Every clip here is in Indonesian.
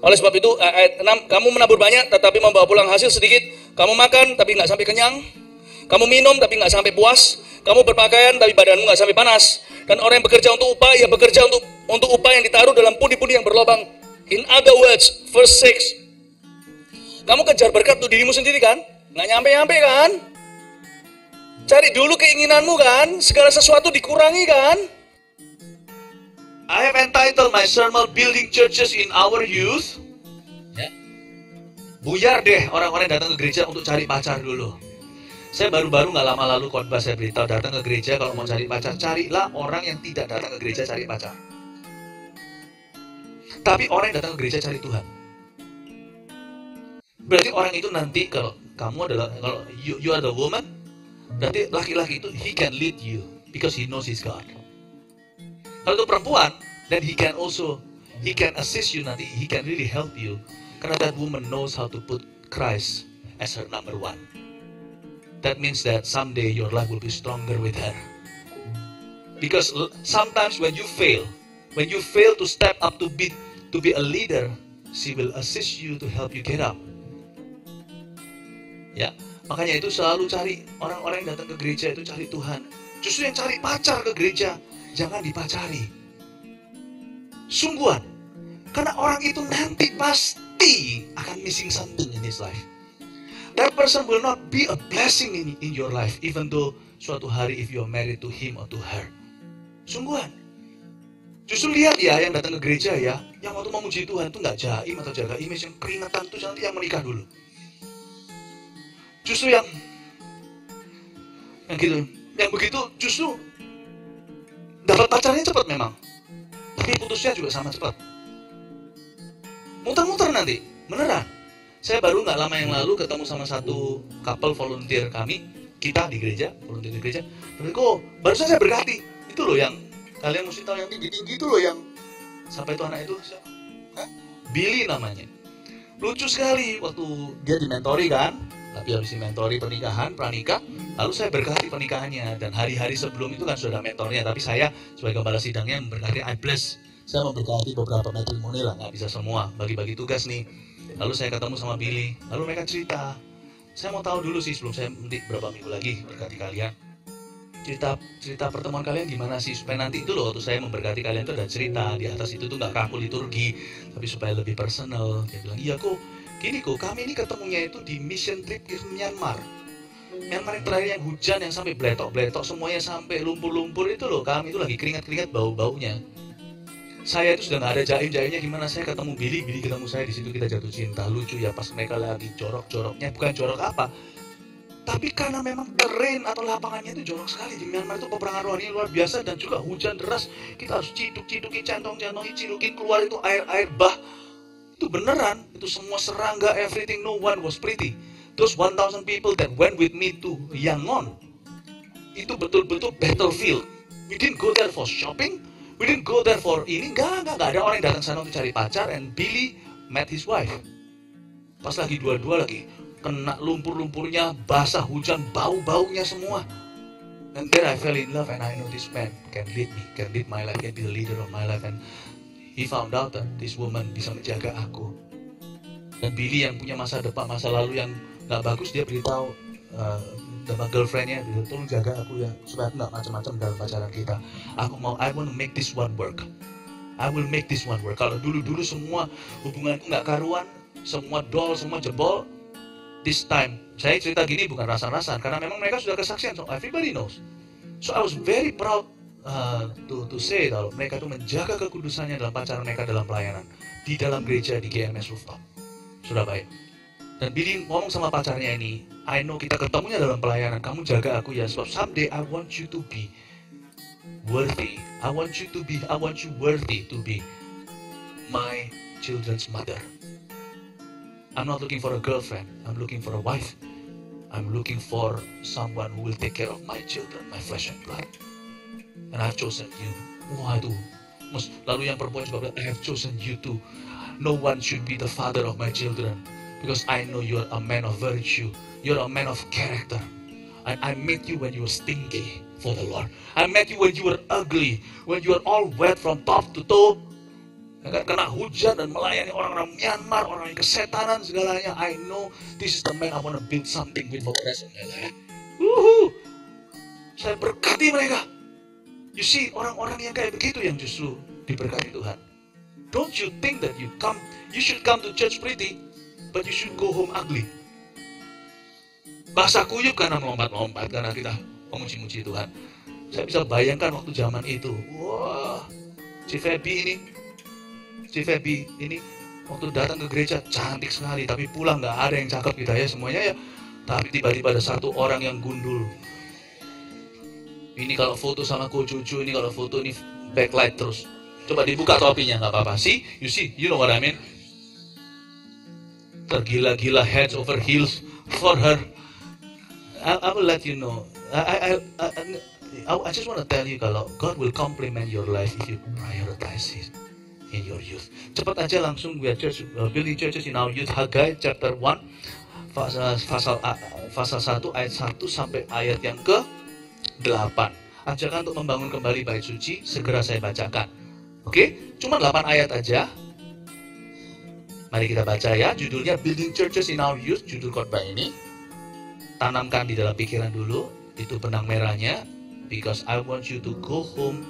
Oleh sebab itu, ayat 6, kamu menabur banyak tetapi membawa pulang hasil sedikit. Kamu makan tapi nggak sampai kenyang. Kamu minum tapi nggak sampai puas. Kamu berpakaian tapi badanmu nggak sampai panas. Dan orang yang bekerja untuk upah, ya bekerja untuk upah yang ditaruh dalam pundi-pundi yang berlobang. In other words, verse 6. Kamu kejar berkat untuk dirimu sendiri kan? Nggak nyampe-nyampe kan? Cari dulu keinginanmu kan? Segala sesuatu dikurangi kan? I have entitled my sermon Building Churches in Our Youth. Ya. Buyar deh orang-orang yang datang ke gereja untuk cari pacar dulu. Saya baru-baru nggak lama lalu khotbah, saya beritahu datang ke gereja kalau mau cari pacar, carilah orang yang tidak datang ke gereja cari pacar. Tapi orang yang datang ke gereja cari Tuhan. Berarti orang itu nanti kalau kamu adalah, kalau you are the woman, berarti laki-laki itu he can lead you because he knows his God. Kalau itu perempuan, then he can assist you nanti, he can really help you. Karena that woman knows how to put Christ as her number one. That means that someday your life will be stronger with her. Because sometimes when you fail to step up to be a leader, she will assist you to help you get up. Ya, makanya itu selalu cari orang-orang yang datang ke gereja itu cari Tuhan. Justru yang cari pacar ke gereja, jangan dipacari. Sungguhan. Karena orang itu nanti pasti akan missing something in his life. That person will not be a blessing in your life, even though suatu hari if you are married to him or to her. Sungguhan. Justru lihat ya yang datang ke gereja ya, yang waktu memuji Tuhan itu nggak jaim atau jaga image, yang keringetan itu nanti yang menikah dulu. Justru yang gitu, yang begitu justru dapat pacarnya cepat memang, tapi putusnya juga sama cepat. Muter-muter nanti, beneran. Saya baru nggak lama yang lalu ketemu sama satu couple volunteer kita di gereja, volunteer di gereja. Dan kok barusan saya berkati, itu loh yang kalian mesti tahu yang tinggi-tinggi itu loh yang sampai itu anak itu, Billy namanya. Lucu sekali waktu dia dimentori kan, tapi habis dimentori pernikahan, pranikah, lalu saya berkati pernikahannya dan hari-hari sebelum itu kan sudah mentornya, tapi saya sebagai kepala sidangnya memberkati, I bless. Saya memberkati beberapa matrimoni lah, nggak bisa semua, bagi-bagi tugas nih. Lalu saya ketemu sama Billy, lalu mereka cerita. Saya mau tahu dulu sih sebelum saya nanti berapa minggu lagi berkati kalian. Cerita pertemuan kalian gimana sih supaya nanti itu loh waktu saya memberkati kalian itu ada cerita di atas itu tuh nggak kaku liturgi, tapi supaya lebih personal. Dia bilang iya kok, gini kok kami ini ketemunya itu di mission trip ke Myanmar. Myanmar yang terakhir yang hujan yang sampai bletok-bletok semuanya sampai lumpur-lumpur itu loh, kami itu lagi keringat-keringat bau-baunya. Saya itu sudah nggak ada jaim-jaimnya gimana, saya ketemu Billy ketemu saya di situ, kita jatuh cinta. Lucu ya pas mereka lagi jorok-joroknya, bukan jorok apa, tapi karena memang terrain atau lapangannya itu jorok sekali di Myanmar itu, peperangan rohani luar biasa dan juga hujan deras, kita harus cidukin centong-centongin, cidukin keluar itu air bah, itu beneran, itu semua serangga, everything, no one was pretty. Those 1,000 people that went with me to Yangon, itu betul-betul battlefield. We didn't go there for shopping. We didn't go there for ini, enggak ada orang yang datang sana untuk cari pacar. And Billy met his wife. Pas lagi dua-dua lagi kena lumpur-lumpurnya, basah hujan, bau-baunya semua. And then I fell in love and I know this man can lead me, can lead my life, can be the leader of my life. And he found out that this woman bisa menjaga aku. Dan Billy yang punya masa depan, masa lalu yang nggak bagus, dia beritahu sama girlfriendnya, tolong jaga aku ya supaya aku nggak macam-macam dalam pacaran kita. I want to make this one work. I will make this one work. Kalau dulu semua hubunganku nggak karuan, semua doll, semua jebol. This time saya cerita gini bukan rasan-rasan, karena memang mereka sudah kesaksian, so everybody knows. So I was very proud to say kalau mereka itu menjaga kekudusannya dalam pacaran mereka, dalam pelayanan di dalam gereja di GMS Rooftop Surabaya. Dan Billy ngomong sama pacarnya ini, I know kita ketemunya dalam pelayanan, kamu jaga aku ya, sebab someday I want you to be worthy. I want you worthy to be my children's mother. I'm not looking for a girlfriend, I'm looking for a wife. I'm looking for someone who will take care of my children, my flesh and blood. And I've chosen you. Wah itu, lalu yang perempuan juga bilang, I have chosen you too. No one should be the father of my children. Because I know you're a man of virtue. You're a man of character. I met you when you were stinky for the Lord. I met you when you were ugly. When you were all wet from top to toe. Ya kan, kena hujan dan melayani orang-orang Myanmar, orang yang kesetanan segalanya. I know this is the man I want to build something with for the rest of my life. Saya berkati mereka. You see, orang-orang yang kayak begitu yang justru diberkati Tuhan. Don't you think that you should come to church pretty, but you should go home ugly. Bahasa kuyup karena melompat-lompat, karena kita memuji-muji Tuhan. Saya bisa bayangkan waktu zaman itu. Wah, si Feby ini waktu datang ke gereja cantik sekali, tapi pulang nggak ada yang cakep gitu ya semuanya ya. Tapi tiba-tiba ada satu orang yang gundul. Ini kalau foto sama Ko Jojo, ini kalau foto ini backlight terus. Coba dibuka topinya, nggak apa-apa. You see, you know what I mean? Tergila-gila, heads over heels for her. I will let you know. I just want to tell you kalau God will compliment your life if you prioritize it in your youth. Cepat aja langsung we are building churches in our youth. Hagai chapter 1 pasal 1 ayat 1 sampai ayat yang ke-8. Ajakan untuk membangun kembali bait suci, segera saya bacakan. Oke, cuma 8 ayat aja. Mari kita baca ya. Judulnya Building Churches in Our Youth, judul khotbah ini. Tanamkan di dalam pikiran dulu, itu benang merahnya. Because I want you to go home,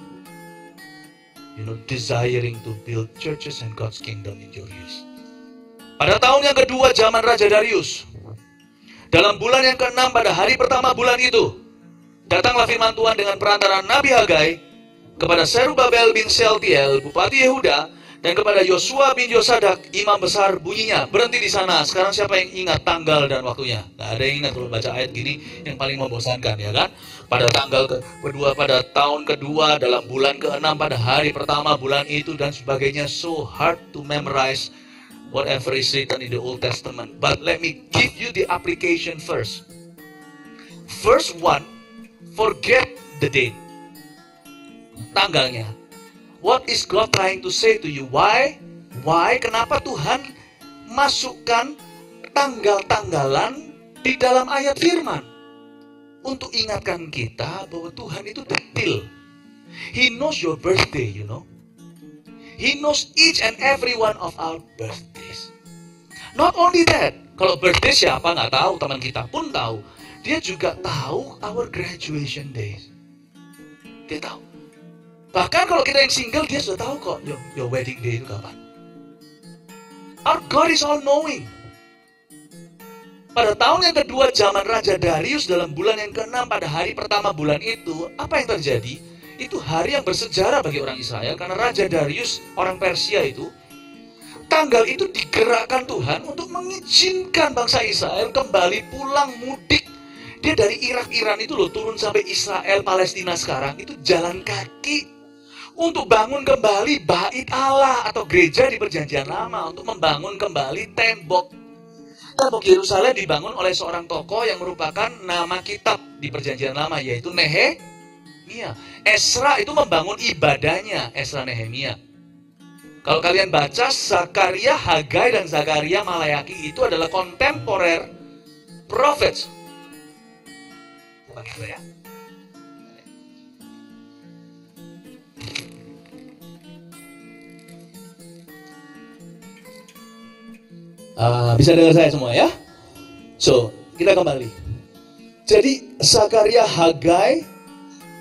desiring to build churches and God's kingdom in your youth. Pada tahun yang kedua zaman Raja Darius, dalam bulan yang ke-6 pada hari pertama bulan itu, datanglah firman Tuhan dengan perantara Nabi Hagai kepada Serubabel bin Shealtiel, Bupati Yehuda, dan kepada Yosua bin Yosadak, Imam Besar. Bunyinya, berhenti di sana. Sekarang siapa yang ingat tanggal dan waktunya? Nggak ada yang ingat kalau baca ayat gini, yang paling membosankan ya kan? Pada tanggal kedua, pada tahun kedua, dalam bulan ke-6, pada hari pertama bulan itu, dan sebagainya. So hard to memorize whatever is written in the Old Testament. But let me give you the application first. First one, forget the date. Tanggalnya. What is God trying to say to you? Why? Kenapa Tuhan masukkan tanggal-tanggalan di dalam ayat firman? Untuk ingatkan kita bahwa Tuhan itu detail. He knows your birthday, you know. He knows each and every one of our birthdays. Not only that, kalau birthday siapa nggak tahu, teman kita pun tahu. Dia juga tahu our graduation days. Dia tahu. Bahkan kalau kita yang single, dia sudah tahu kok your wedding day itu kapan. Our God is all knowing. Pada tahun yang kedua zaman Raja Darius, dalam bulan yang ke-6 pada hari pertama bulan itu, apa yang terjadi? Itu hari yang bersejarah bagi orang Israel, karena Raja Darius, orang Persia itu, tanggal itu digerakkan Tuhan untuk mengizinkan bangsa Israel kembali pulang mudik. Dia dari Irak-Iran itu loh, turun sampai Israel, Palestina sekarang, itu jalan kaki untuk bangun kembali bait Allah atau gereja di Perjanjian Lama, untuk membangun kembali tembok. Tembok Yerusalem dibangun oleh seorang tokoh yang merupakan nama kitab di Perjanjian Lama, yaitu Nehemia. Esra itu membangun ibadahnya, Esra Nehemia. Kalau kalian baca, Zakaria, Hagai, dan Zakaria, Malayaki itu adalah kontemporer prophets. Begitu ya. Bisa dengar saya semua ya? So, kita kembali. Jadi, Zakaria, Hagai,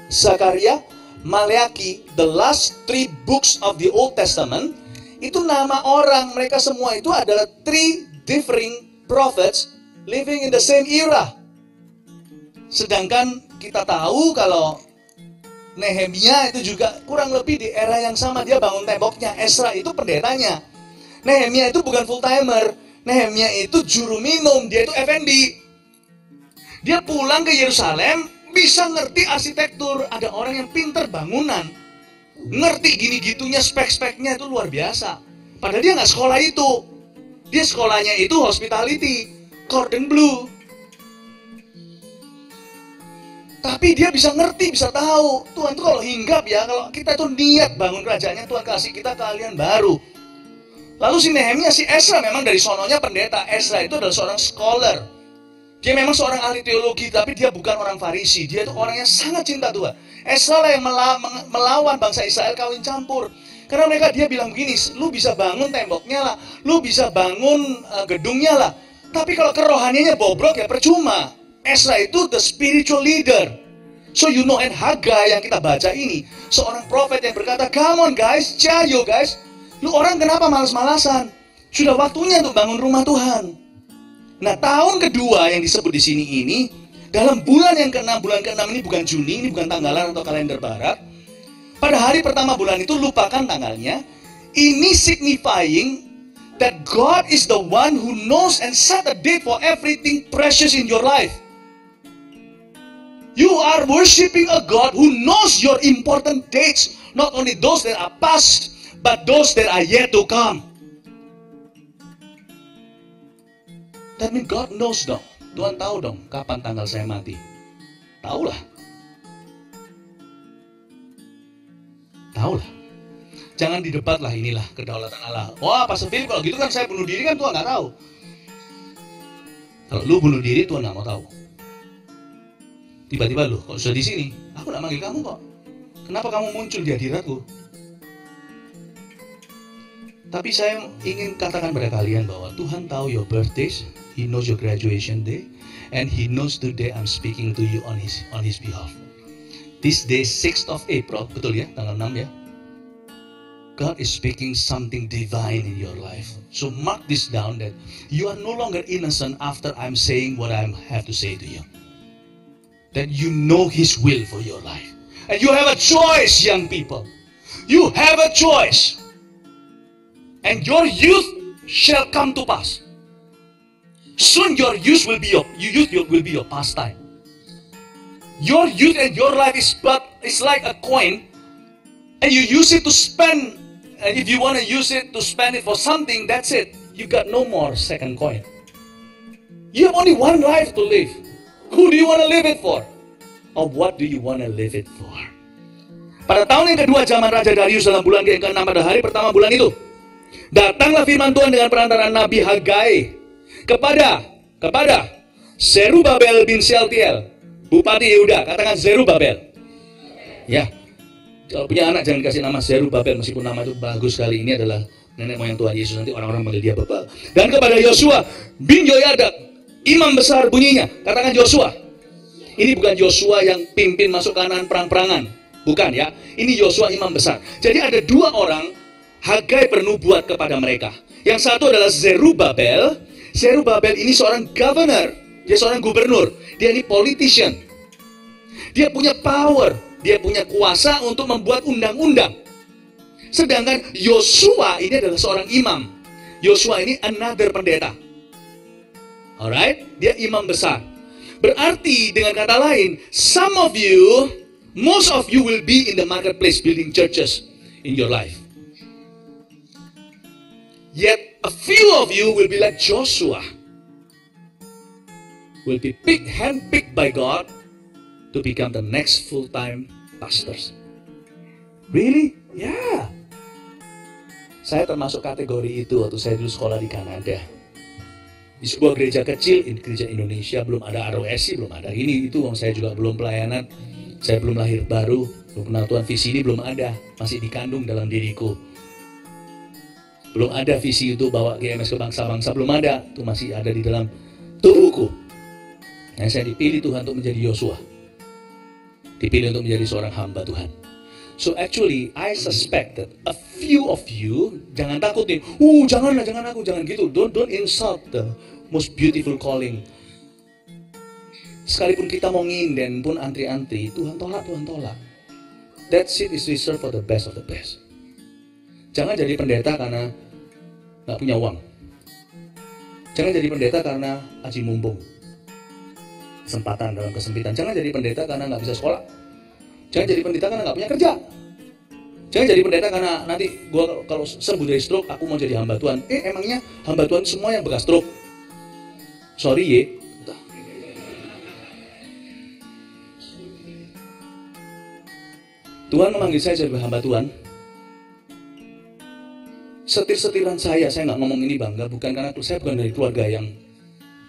Zakaria, Malayaki, the last 3 books of the Old Testament, itu nama orang. Mereka semua itu adalah 3 differing prophets living in the same era. Sedangkan kita tahu kalau Nehemia itu juga kurang lebih di era yang sama. Dia bangun temboknya. Esra itu pendetanya. Nehemia itu bukan full timer. Nehemia itu juru minum, dia itu effendi. Dia pulang ke Yerusalem, bisa ngerti arsitektur. Ada orang yang pinter bangunan, ngerti gini-gitunya, spek-speknya itu luar biasa. Padahal dia nggak sekolah itu. Dia sekolahnya itu hospitality, cordon bleu. Tapi dia bisa ngerti, bisa tahu. Tuhan tuh kalau hinggap ya, kalau kita tuh niat bangun kerajaannya, Tuhan kasih kita keahlian baru. Lalu si Nehemia, si Esra memang dari sononya pendeta. Esra itu adalah seorang scholar. Dia memang seorang ahli teologi, tapi dia bukan orang Farisi. Dia itu orang yang sangat cinta Tuhan. Esra lah yang melawan bangsa Israel kawin campur. Karena dia bilang begini, lu bisa bangun temboknya lah, lu bisa bangun gedungnya lah, tapi kalau kerohaniannya bobrok ya percuma. Ezra itu the spiritual leader. So you know, and Hagai yang kita baca ini, seorang prophet yang berkata, come on guys, cayo guys, lu orang kenapa malas-malasan? Sudah waktunya untuk bangun rumah Tuhan. Nah, tahun kedua yang disebut di sini ini, dalam bulan yang ke-6, bulan ke-6 ini bukan Juni, ini bukan tanggalan atau kalender barat. Pada hari pertama bulan itu lupakan tanggalnya. Ini signifying that God is the one who knows and set a date for everything precious in your life. You are worshiping a God who knows your important dates, not only those that are past, but those that are yet to come. That means God knows dong. Tuhan tahu dong kapan tanggal saya mati. Tahulah. Tahulah. Jangan didebat lah, inilah kedaulatan Allah. Wah, Pastor Philip, kalau gitu kan saya bunuh diri kan Tuhan nggak tahu. Kalau lu bunuh diri Tuhan nggak mau tahu. Tiba-tiba lu, kok sudah di sini? Aku nggak manggil kamu kok. Kenapa kamu muncul di hadiratku? Tapi saya ingin katakan pada kalian bahwa Tuhan tahu your birthdays, He knows your graduation day, and He knows today I'm speaking to you on His behalf. This day 6th of April, betul ya, tanggal 6 ya. God is speaking something divine in your life. So mark this down that you are no longer innocent after I'm saying what I have to say to you. That you know His will for your life. And you have a choice, young people. You have a choice. And your youth shall come to pass. Soon your youth will be your pastime. Your youth and your life is like a coin, and you use it to spend. And if you want to use it to spend it for something, that's it. You got no more second coin. You have only one life to live. Who do you want to live it for? Or what do you want to live it for? Pada tahun yang kedua zaman Raja Darius dalam bulan ke-6 pada hari pertama bulan itu, datanglah firman Tuhan dengan perantaraan Nabi Hagai kepada Zerubabel bin Shealtiel, Bupati Yehuda. Katakan Zerubabel. Ya. Kalau punya anak jangan kasih nama Zerubabel, meskipun nama itu bagus sekali. Ini adalah nenek moyang Tuhan Yesus, nanti orang-orang panggil dia Babel. Dan kepada Yosua bin Yoyadak, imam besar bunyinya. Katakan Yosua. Ini bukan Yosua yang pimpin masuk kanan perang-perangan. Bukan ya. Ini Yosua imam besar. Jadi ada dua orang Hagai bernubuat kepada mereka. Yang satu adalah Zerubabel. Zerubabel ini seorang governor. Dia seorang gubernur. Dia ini politician. Dia punya power. Dia punya kuasa untuk membuat undang-undang. Sedangkan Yosua ini adalah seorang imam. Yosua ini another pendeta. Alright? Dia imam besar. Berarti dengan kata lain, most of you will be in the marketplace building churches in your life. Yet a few of you will be like Joshua. Will be handpicked by God to become the next full-time pastors. Really? Yeah. Saya termasuk kategori itu waktu saya dulu sekolah di Kanada. Di sebuah gereja kecil, gereja Indonesia, belum ada ROSI, belum ada ini, itu. Saya juga belum pelayanan. Saya belum lahir baru, belum kenal Tuhan, visi ini belum ada. Masih dikandung dalam diriku. Belum ada visi itu bawa GMS ke bangsa-bangsa, belum ada. Itu masih ada di dalam tubuhku. Nah, saya dipilih Tuhan untuk menjadi Yosua. Dipilih untuk menjadi seorang hamba Tuhan. So actually, I suspect that a few of you, jangan takut nih, jangan aku, jangan gitu. Don't insult the most beautiful calling. Sekalipun kita mau nginden pun antri-antri, Tuhan tolak. That seat is reserved for the best of the best. Jangan jadi pendeta karena nggak punya uang. Jangan jadi pendeta karena aji mumpung. Kesempatan dalam kesempitan. Jangan jadi pendeta karena nggak bisa sekolah. Jangan jadi pendeta karena nggak punya kerja. Jangan jadi pendeta karena nanti gua kalau sembuh dari stroke, aku mau jadi hamba Tuhan. Emangnya hamba Tuhan semua yang bekas stroke? Sorry ye. Tuhan memanggil saya sebagai hamba Tuhan. Setir-setiran saya nggak ngomong ini bangga, bukan karena saya bukan dari keluarga yang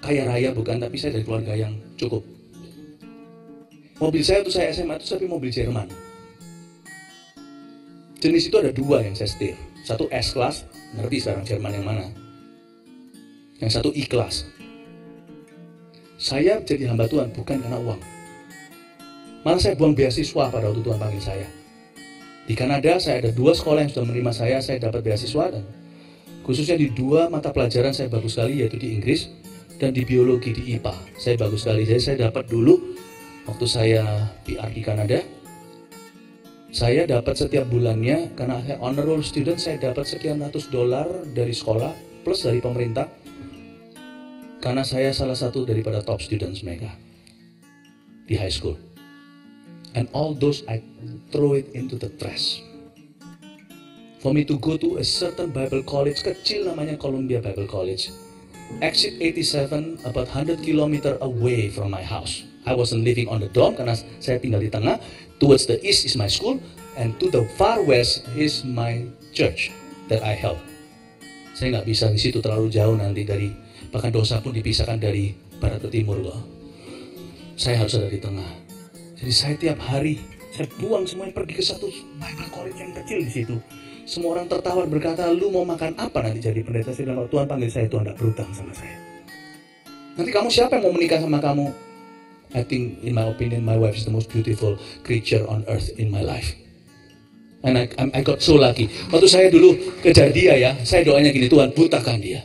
kaya raya, bukan, tapi saya dari keluarga yang cukup. Mobil saya waktu saya SMA itu tapi mobil Jerman. Jenis itu ada dua yang saya setir. Satu S-Class, ngerti sekarang Jerman yang mana. Yang satu E-Class. Saya jadi hamba Tuhan bukan karena uang. Malah saya buang beasiswa pada waktu Tuhan panggil saya. Di Kanada saya ada 2 sekolah yang sudah menerima saya dapat beasiswa, dan khususnya di 2 mata pelajaran saya bagus sekali, yaitu di Inggris dan di biologi di IPA. Saya bagus sekali. Jadi saya dapat dulu waktu saya PR di Kanada, saya dapat setiap bulannya, karena saya honor roll student, saya dapat sekian ratus dolar dari sekolah plus dari pemerintah, karena saya salah satu daripada top students mereka di high school. And all those I throw it into the trash. For me to go to a certain Bible college, kecil namanya Columbia Bible College, exit 87, about 100 km away from my house. I wasn't living on the dome karena saya tinggal di tengah. Towards the east is my school, and to the far west is my church that I help. Saya nggak bisa di situ terlalu jauh nanti dari, bahkan dosa pun dipisahkan dari barat ke timur loh. Saya harus ada di tengah. Jadi saya tiap hari saya buang semuanya pergi ke satu Bible college yang kecil di situ. Semua orang tertawa berkata, lu mau makan apa nanti jadi pendeta? Saya bilang, Tuhan panggil saya, Tuhan tidak berutang sama saya. Nanti kamu siapa yang mau menikah sama kamu? I think in my opinion my wife is the most beautiful creature on earth in my life. And I got so lucky. Waktu saya dulu kejar dia ya, saya doanya gini, Tuhan butakan dia.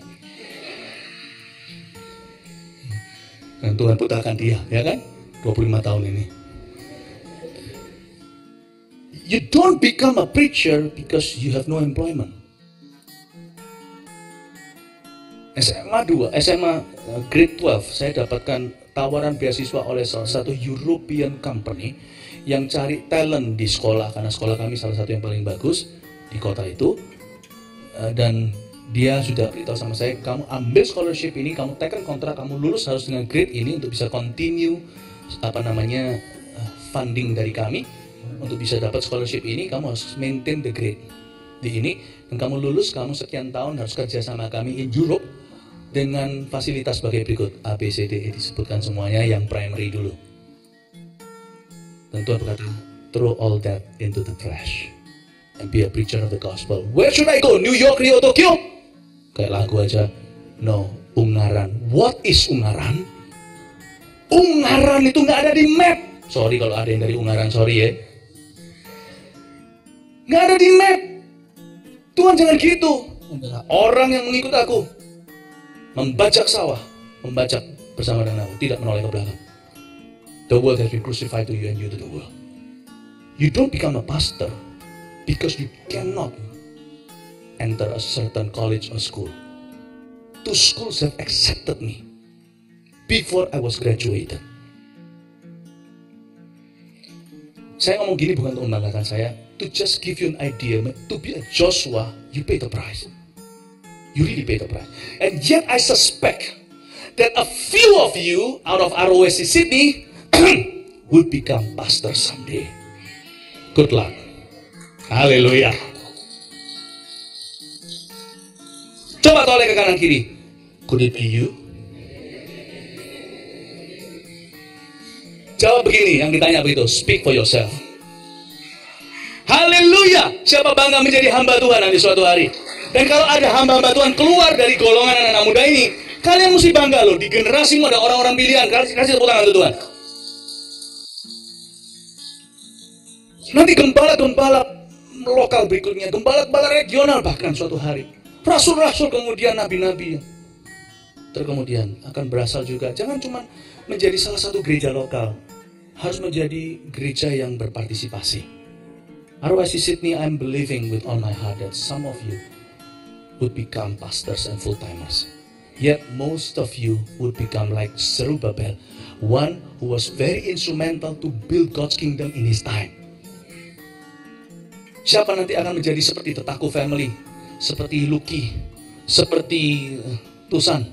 Dan Tuhan butakan dia, ya kan? 25 tahun ini. You don't become a preacher because you have no employment. SMA grade 12, saya dapatkan tawaran beasiswa oleh salah satu European company yang cari talent di sekolah, karena sekolah kami salah satu yang paling bagus di kota itu. Dan dia sudah beritahu sama saya, kamu ambil scholarship ini, kamu tekan kontrak, kamu lulus harus dengan grade ini untuk bisa continue funding dari kami. Untuk bisa dapat scholarship ini, kamu harus maintain the grade di ini, dan kamu lulus, kamu sekian tahun harus kerja sama kami in Europe dengan fasilitas sebagai berikut. A, B, C, D, E disebutkan semuanya, yang primary dulu. Dan Tuhan berkata, throw all that into the trash and be a preacher of the gospel. Where should I go? New York, Rio, Tokyo? Kayak lagu aja. No, Ungaran. What is Ungaran? Ungaran itu nggak ada di map. Sorry kalau ada yang dari Ungaran, sorry ya. Nggak ada di map. Tuhan jangan gitu. Orang yang mengikut aku membajak sawah, membajak bersama dengan aku, tidak menoleh ke belakang. The world has been crucified to you and you to the world. You don't become a pastor because you cannot enter a certain college or school. 2 schools have accepted me before I was graduated. Saya ngomong gini bukan untuk membanggakan saya, to just give you an idea. To be a Joshua, you pay the price. You really pay the price. And yet I suspect that a few of you out of ROSC Sydney will become pastor someday. Good luck. Haleluya. Coba toleh ke kanan kiri. Could it be you? Jawab begini, yang ditanya begitu, speak for yourself. Haleluya. Siapa bangga menjadi hamba Tuhan nanti suatu hari? Dan kalau ada hamba-hamba Tuhan keluar dari golongan anak-anak muda ini, kalian mesti bangga loh. Di generasimu ada orang-orang pilihan. Kasih tepuk tangan untuk Tuhan. Nanti gembala-gembala lokal berikutnya, gembala-gembala regional bahkan suatu hari, rasul-rasul, kemudian nabi-nabi terkemudian akan berasal juga. Jangan cuma menjadi salah satu gereja lokal, harus menjadi gereja yang berpartisipasi. ROSC Sydney, I'm believing with all my heart that some of you would become pastors and full-timers. Yet most of you would become like Zerubbabel, one who was very instrumental to build God's kingdom in his time. Siapa nanti akan menjadi seperti Tetaku Family, seperti Luki, seperti Tusan?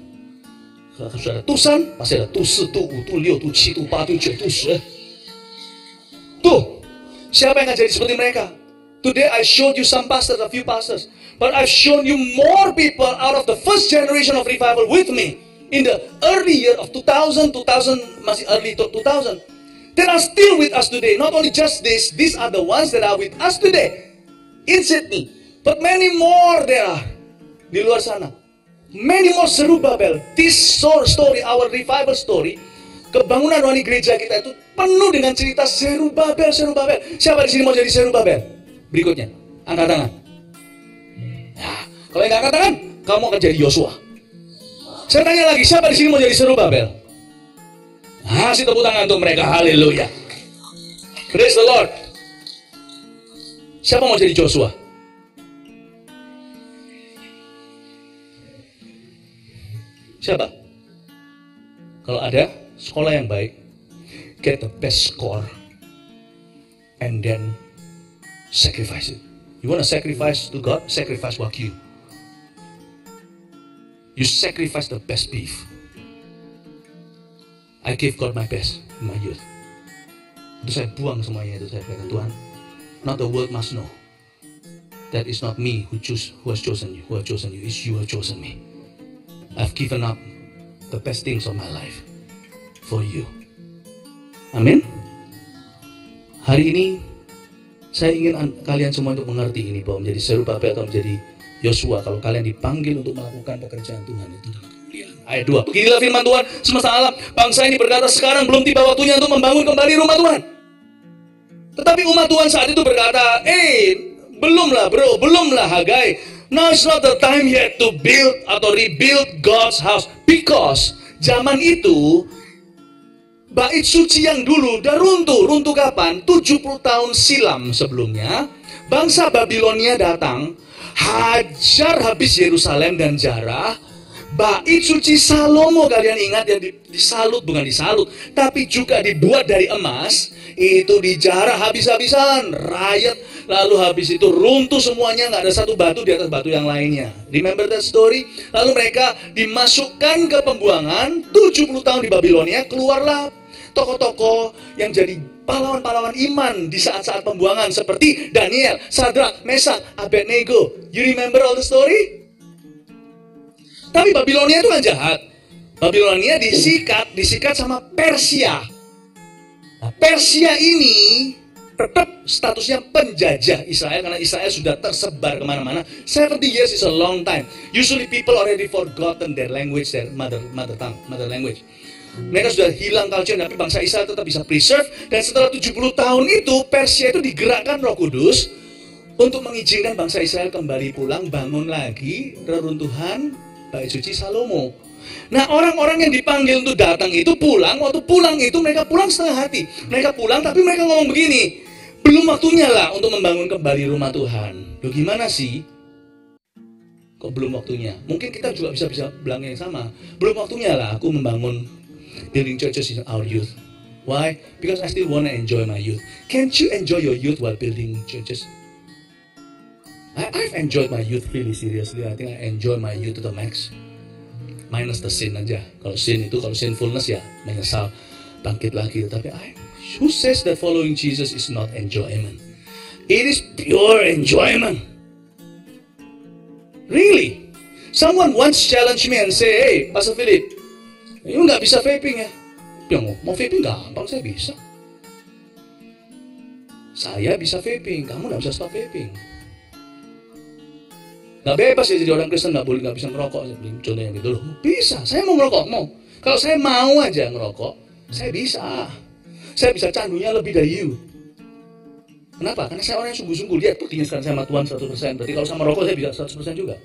Kalau sudah ada Tusan, pasti ada Tu 4, Tu 5, Tu 6, Tu 7, Tu 8, Tu 9, Tu 10. Tuh, siapa yang akan jadi seperti mereka? Today I showed you some pastors, a few pastors, but I've shown you more people out of the first generation of revival with me in the early year of 2000, masih early 2000, that are still with us today. Not only just this, these are the ones that are with us today. in Sydney, but many more there are di luar sana. Many more Zerubbabel. This story, our revival story, kebangunan rohani gereja kita itu penuh dengan cerita Zerubbabel. Siapa di sini mau jadi Zerubbabel? Berikutnya, angkat tangan. Ya, kalau yang angkat tangan, kamu akan jadi Yosua. Saya tanya lagi, siapa di sini mau jadi Zerubbabel? Kasih tepuk tangan untuk mereka. Haleluya. Praise the Lord. Siapa mau jadi Joshua? Siapa? Kalau ada sekolah yang baik, get the best score and then sacrifice it. You want to sacrifice to God? Sacrifice Wagyu. You sacrifice the best beef. I gave God my best in my youth. Itu saya buang semuanya itu, saya kata Tuhan, not the world must know that it's not me who has chosen you. It's you who have chosen me. I've given up the best things of my life for you. Amin. Hari ini saya ingin kalian semua untuk mengerti ini, bahwa menjadi Zerubbabel atau menjadi Yosua, kalau kalian dipanggil untuk melakukan pekerjaan Tuhan itu dalam kemuliaan. Ayat 2. Beginilah firman Tuhan semesta alam. Bangsa ini berkata, sekarang belum tiba waktunya untuk membangun kembali rumah Tuhan. Tetapi umat Tuhan saat itu berkata, belumlah bro, belumlah Hagai. Now it's not the time yet to build atau rebuild God's house. Because zaman itu bait suci yang dulu udah runtuh. Runtuh kapan? 70 tahun silam sebelumnya. Bangsa Babilonia datang, hajar habis Yerusalem dan jarah. Bait suci Salomo, kalian ingat yang disalut, bukan disalut, tapi juga dibuat dari emas. Itu dijarah habis-habisan, riot. Lalu habis itu runtuh semuanya, nggak ada satu batu di atas batu yang lainnya. Remember that story? Lalu mereka dimasukkan ke pembuangan 70 tahun di Babilonia. Keluarlah tokoh-tokoh yang jadi pahlawan-pahlawan iman di saat-saat pembuangan, seperti Daniel, Sadrak, Mesak, Abednego. You remember all the story? Tapi Babilonia itu kan jahat. Babilonia disikat sama Persia. Nah, Persia ini tetap statusnya penjajah Israel, karena Israel sudah tersebar kemana-mana. 70 years is a long time. Usually people already forgotten their language, their mother language. Mereka sudah hilang culture, tapi bangsa Israel tetap bisa preserve. Dan setelah 70 tahun itu, Persia itu digerakkan Roh Kudus untuk mengizinkan bangsa Israel kembali pulang, bangun lagi reruntuhan bait suci Salomo. Nah, orang-orang yang dipanggil untuk datang itu pulang. Waktu pulang itu mereka pulang setengah hati. Mereka pulang tapi mereka ngomong begini, belum waktunya lah untuk membangun kembali rumah Tuhan. Loh, gimana sih? Kok belum waktunya? Mungkin kita juga bisa bilang yang sama. Belum waktunya lah aku membangun building churches in our youth. Why? Because I still want to enjoy my youth. Can't you enjoy your youth while building churches? I've enjoyed my youth really seriously. I think I enjoy my youth to the max. Minus the sin aja. Kalau sinfulness ya menyesal, bangkit lagi. Tapi who says that following Jesus is not enjoyment? It is pure enjoyment. Really? Someone once challenged me and say, hey, Pastor Philip, you nggak bisa vaping ya? Yang mau vaping gampang, saya bisa. Saya bisa vaping, kamu nggak bisa stop vaping. Nggak bebas ya jadi orang Kristen, nggak bisa ngerokok. Contohnya gitu loh. Bisa, saya mau ngerokok, mau. Kalau saya mau aja ngerokok, saya bisa. Saya bisa candunya lebih dari you. Kenapa? Karena saya orang yang sungguh-sungguh. Lihat buktinya sekarang saya sama Tuhan 100%. Berarti kalau sama rokok saya bisa 100% juga.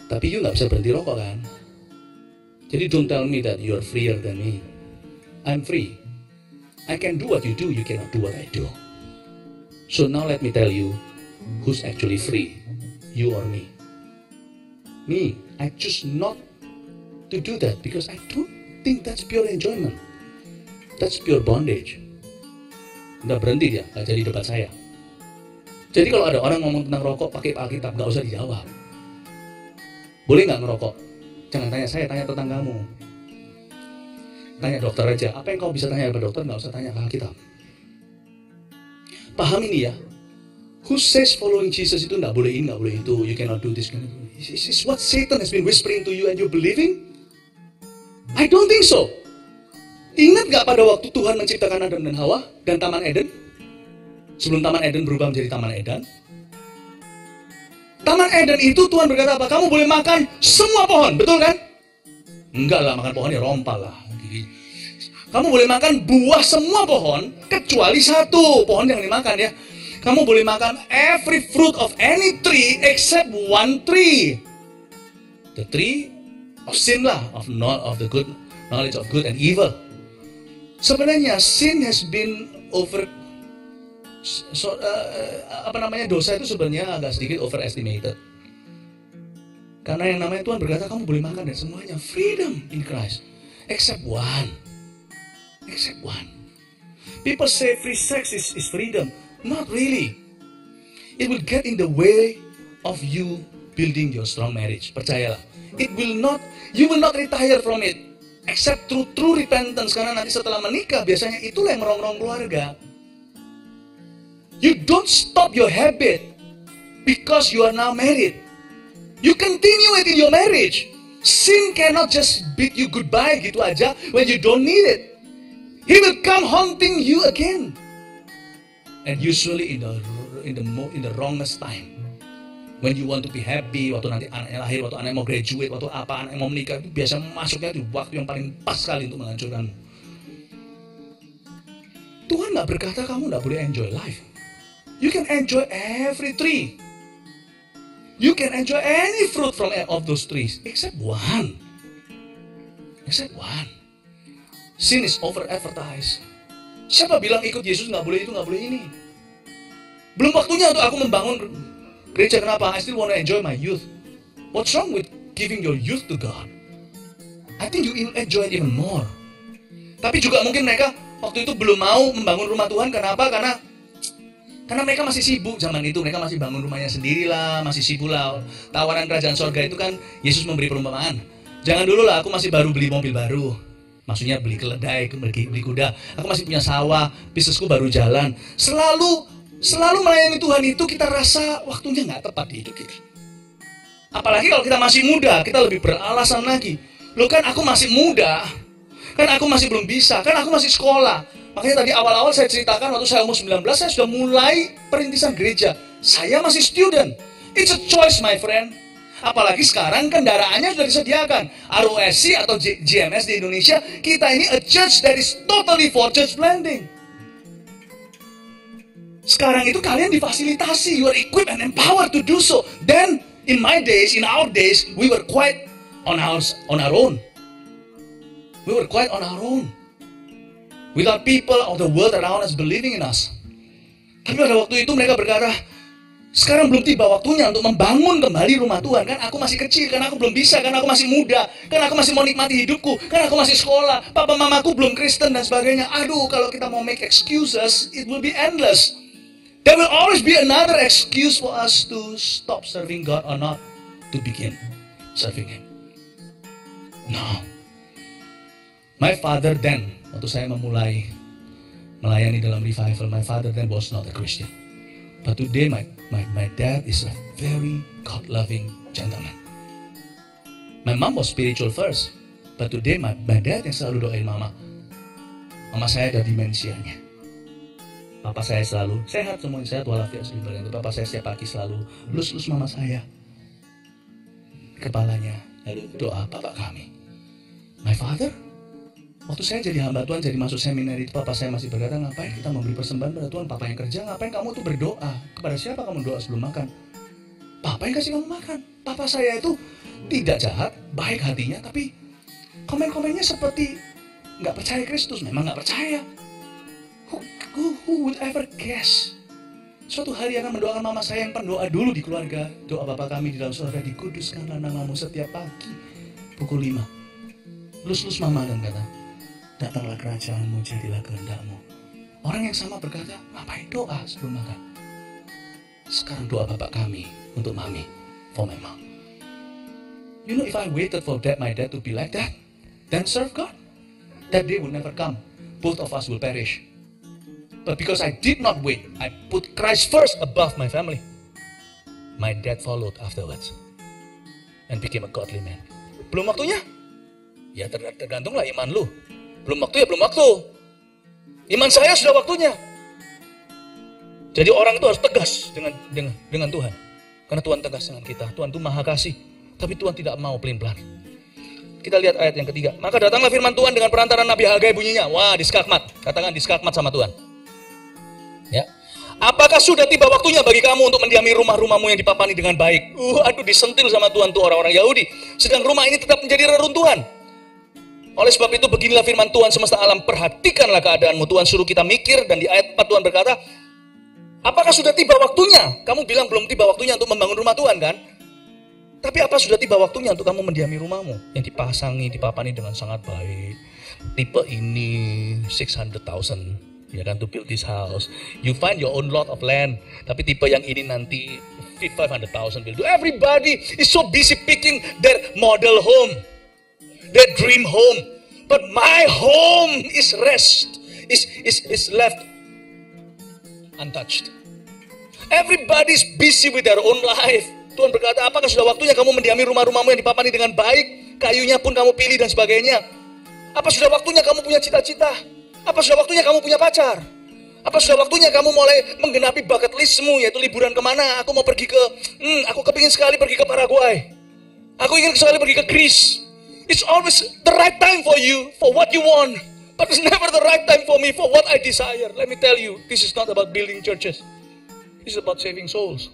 Tapi you nggak bisa berhenti rokok kan? Jadi don't tell me that you're freer than me. I'm free. I can do what you do, you cannot do what I do. So now let me tell you, who's actually free? You or me? Me. I choose not to do that because I don't think that's pure enjoyment. That's pure bondage. Udah berhenti dia, gak jadi debat saya. Jadi kalau ada orang ngomong tentang rokok pakai Alkitab, gak usah dijawab. Boleh gak ngerokok? Jangan tanya saya, tanya tetanggamu. Tanya dokter aja. Apa yang kau bisa tanya kepada dokter, gak usah tanya ke Alkitab. Paham ini ya? Who says following Jesus itu nggak boleh ini, nggak boleh itu, you cannot do this. Is this what Satan has been whispering to you and you believing? I don't think so. Ingat nggak pada waktu Tuhan menciptakan Adam dan Hawa dan Taman Eden? Sebelum Taman Eden berubah menjadi Taman Eden. Taman Eden itu Tuhan berkata apa? Kamu boleh makan semua pohon, betul kan? Enggak lah, makan pohon ya rompal lah. Kamu boleh makan buah semua pohon, kecuali satu pohon yang dimakan ya. Kamu boleh makan every fruit of any tree except one tree. The tree of sin lah, of the good knowledge of good and evil. Sebenarnya sin has been dosa itu sebenarnya agak sedikit overestimated. Karena yang namanya Tuhan berkata kamu boleh makan dari semuanya, freedom in Christ, except one. Except one. People say free sex is freedom. Not really. It will get in the way of you building your strong marriage. Percayalah. You will not retire from it. Except through true repentance. Karena nanti setelah menikah, biasanya itulah yang merongrong keluarga. You don't stop your habit because you are now married. You continue it in your marriage. Sin cannot just bid you goodbye gitu aja when you don't need it. He will come haunting you again. And usually in the wrongest time. When you want to be happy, waktu nanti anaknya lahir, waktu anaknya mau graduate, waktu apa anaknya mau menikah, itu biasa masuknya di waktu yang paling pas sekali untuk menghancurkanmu. Tuhan gak berkata kamu gak boleh enjoy life. You can enjoy every tree. You can enjoy any fruit from of those trees, except one. Except one. Sin is over-advertised. Siapa bilang ikut Yesus gak boleh itu, gak boleh ini? Belum waktunya untuk aku membangun gereja. Kenapa? I still want to enjoy my youth. What's wrong with giving your youth to God? I think you will enjoy it even more. Tapi juga mungkin mereka waktu itu belum mau membangun rumah Tuhan. Kenapa? Karena mereka masih sibuk zaman itu. Mereka masih bangun rumahnya sendiri lah, masih sibuk lah. Tawaran kerajaan sorga itu kan Yesus memberi perumpamaan. Jangan dulu lah, aku masih baru beli mobil baru. Maksudnya beli keledai, beli kuda. Aku masih punya sawah, bisnisku baru jalan. Selalu melayani Tuhan itu kita rasa waktunya nggak tepat di hidup kita. Apalagi kalau kita masih muda, kita lebih beralasan lagi. Loh kan aku masih muda, kan aku masih belum bisa, kan aku masih sekolah. Makanya tadi awal-awal saya ceritakan waktu saya umur 19, saya sudah mulai perintisan gereja. Saya masih student. It's a choice my friend. Apalagi sekarang kendaraannya sudah disediakan. ROSC atau GMS di Indonesia, kita ini a church that is totally for church planting. Sekarang itu kalian difasilitasi, you are equipped and empowered to do so. Then in our days, we were quite on our own. We were quite on our own. Without people of the world around us believing in us. Tapi pada waktu itu mereka berkata, sekarang belum tiba waktunya untuk membangun kembali rumah Tuhan. Kan aku masih kecil, kan aku belum bisa, kan aku masih muda, kan aku masih mau nikmati hidupku, kan aku masih sekolah, papa mamaku belum Kristen dan sebagainya. Aduh, kalau kita mau make excuses, it will be endless. There will always be another excuse for us to stop serving God or not to begin serving Him. No. My father then, waktu saya memulai melayani dalam revival, my father then was not a Christian. But today my dad is a very God-loving gentleman. My mom was spiritual first, but today my dad yang selalu doain mama. Mama saya ada demensianya. Papa saya selalu sehat, semuanya sehat walafiat sebenarnya. Papa saya setiap pagi selalu lus-lus mama saya kepalanya, lalu doa Bapak kami. My father, waktu saya jadi hamba Tuhan, jadi masuk seminari, papa saya masih berkata, ngapain kita memberi persembahan pada Tuhan? Papa yang kerja, ngapain kamu tuh berdoa? Kepada siapa kamu doa sebelum makan? Papa yang kasih kamu makan. Papa saya itu tidak jahat, baik hatinya, tapi komen-komennya seperti nggak percaya Kristus. Memang nggak percaya. Who would ever guess? Suatu hari akan mendoakan mama saya yang pendoa dulu di keluarga. Doa Bapa kami di dalam surga, dikuduskanlah namamu setiap pagi pukul 5. Lus-lus mama dan kata, datanglah kerajaanmu, jadilah kehendakmu. Orang yang sama berkata, ngapain doa sebelum makan? Sekarang doa Bapak kami untuk mami, for my mom. You know, if I waited for my dad to be like that, then serve God, that day will never come. Both of us will perish. But because I did not wait, I put Christ first above my family. My dad followed afterwards and became a godly man. Belum waktunya? Ya tergantunglah iman lu. Belum waktu ya belum waktu. Iman saya sudah waktunya. Jadi orang itu harus tegas dengan Tuhan. Karena Tuhan tegas dengan kita. Tuhan itu maha kasih. Tapi Tuhan tidak mau pelin-pelan. Kita lihat ayat yang ketiga. Maka datanglah firman Tuhan dengan perantaran Nabi Hagai bunyinya. Wah, diskakmat. Katakan diskakmat sama Tuhan. Ya. Apakah sudah tiba waktunya bagi kamu untuk mendiami rumah-rumahmu yang dipapani dengan baik? Aduh, disentil sama Tuhan tuh orang-orang Yahudi. Sedang rumah ini tetap menjadi reruntuhan. Oleh sebab itu beginilah firman Tuhan semesta alam. Perhatikanlah keadaanmu. Tuhan suruh kita mikir. Dan di ayat 4 Tuhan berkata, apakah sudah tiba waktunya? Kamu bilang belum tiba waktunya untuk membangun rumah Tuhan kan? Tapi apa sudah tiba waktunya untuk kamu mendiami rumahmu? Yang dipapani dengan sangat baik. Tipe ini 600,000. Ya kan, to build this house. You find your own lot of land. Tapi tipe yang ini nanti 500,000 will do. Everybody is so busy picking their model home. Their dream home. But my home is rest. Is left untouched. Everybody's busy with their own life. Tuhan berkata, apakah sudah waktunya kamu mendiami rumah-rumahmu yang dipapani dengan baik? Kayunya pun kamu pilih dan sebagainya. Apa sudah waktunya kamu punya cita-cita? Apa sudah waktunya kamu punya pacar? Apa sudah waktunya kamu mulai menggenapi bucket listmu, yaitu liburan kemana? Aku mau pergi ke, aku kepingin sekali pergi ke Paraguay. Aku ingin sekali pergi ke Greece. It's always the right time for you, for what you want. But it's never the right time for me, for what I desire. Let me tell you, this is not about building churches. This is about saving souls.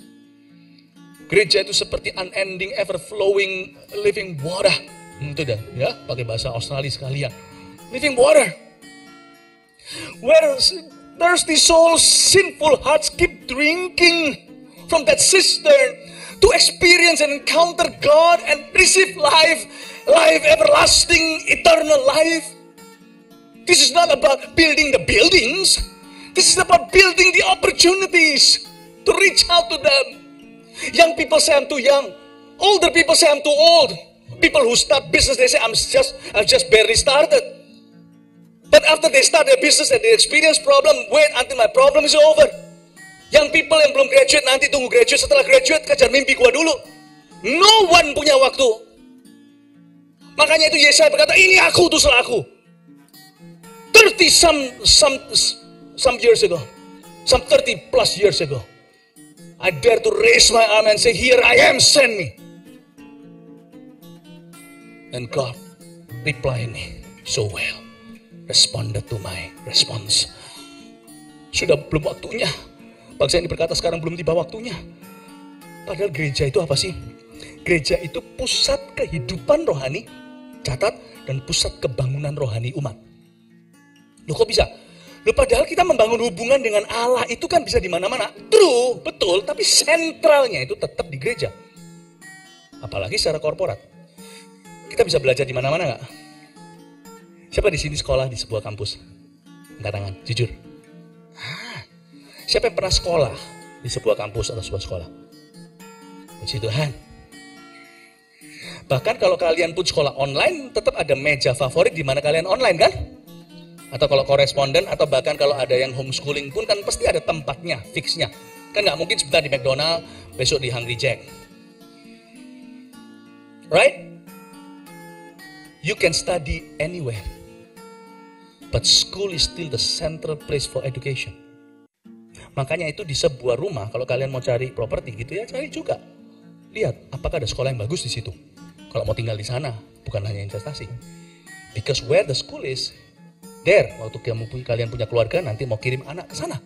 Gereja itu seperti unending, ever-flowing, living water. Itu dah, ya, pakai bahasa Australia sekalian. Living water. Where thirsty souls, sinful hearts keep drinking from that cistern to experience and encounter God and receive life everlasting, eternal life. This is not about building the buildings. This is about building the opportunities to reach out to them. Young people say I'm too young. Older people say I'm too old. People who start business, they say I've just barely started. But after they start their business and they experience problem, wait until my problem is over. Young people yang belum graduate, nanti tunggu graduate. Setelah graduate, kejar mimpi gua dulu. No one punya waktu. Makanya itu Yesaya berkata, ini aku, itulah aku. 30 some years ago. Some 30 plus years ago. I dare to raise my arm and say, here I am, send me. And God replied me so well. Responded to my response. Sudah belum waktunya. Bangsa ini berkata sekarang belum tiba waktunya. Padahal gereja itu apa sih? Gereja itu pusat kehidupan rohani, catat, dan pusat kebangunan rohani umat. Loh kok bisa? Loh padahal kita membangun hubungan dengan Allah itu kan bisa di mana-mana. True, betul, tapi sentralnya itu tetap di gereja. Apalagi secara korporat. Kita bisa belajar di mana-mana nggak? Siapa di sini sekolah di sebuah kampus? Angkat tangan, jujur. Siapa yang pernah sekolah di sebuah kampus atau sebuah sekolah? Puji Tuhan. Bahkan kalau kalian pun sekolah online, tetap ada meja favorit di mana kalian online kan? Atau kalau koresponden, atau bahkan kalau ada yang homeschooling pun kan pasti ada tempatnya, fixnya. Kan nggak mungkin sebentar di McDonald, besok di Hungry Jack. Right? You can study anywhere. But school is still the central place for education. Makanya itu di sebuah rumah, kalau kalian mau cari properti gitu ya, cari juga. Lihat, apakah ada sekolah yang bagus di situ. Kalau mau tinggal di sana, bukan hanya investasi. Because where the school is, there. Waktu kalian punya keluarga, nanti mau kirim anak ke sana.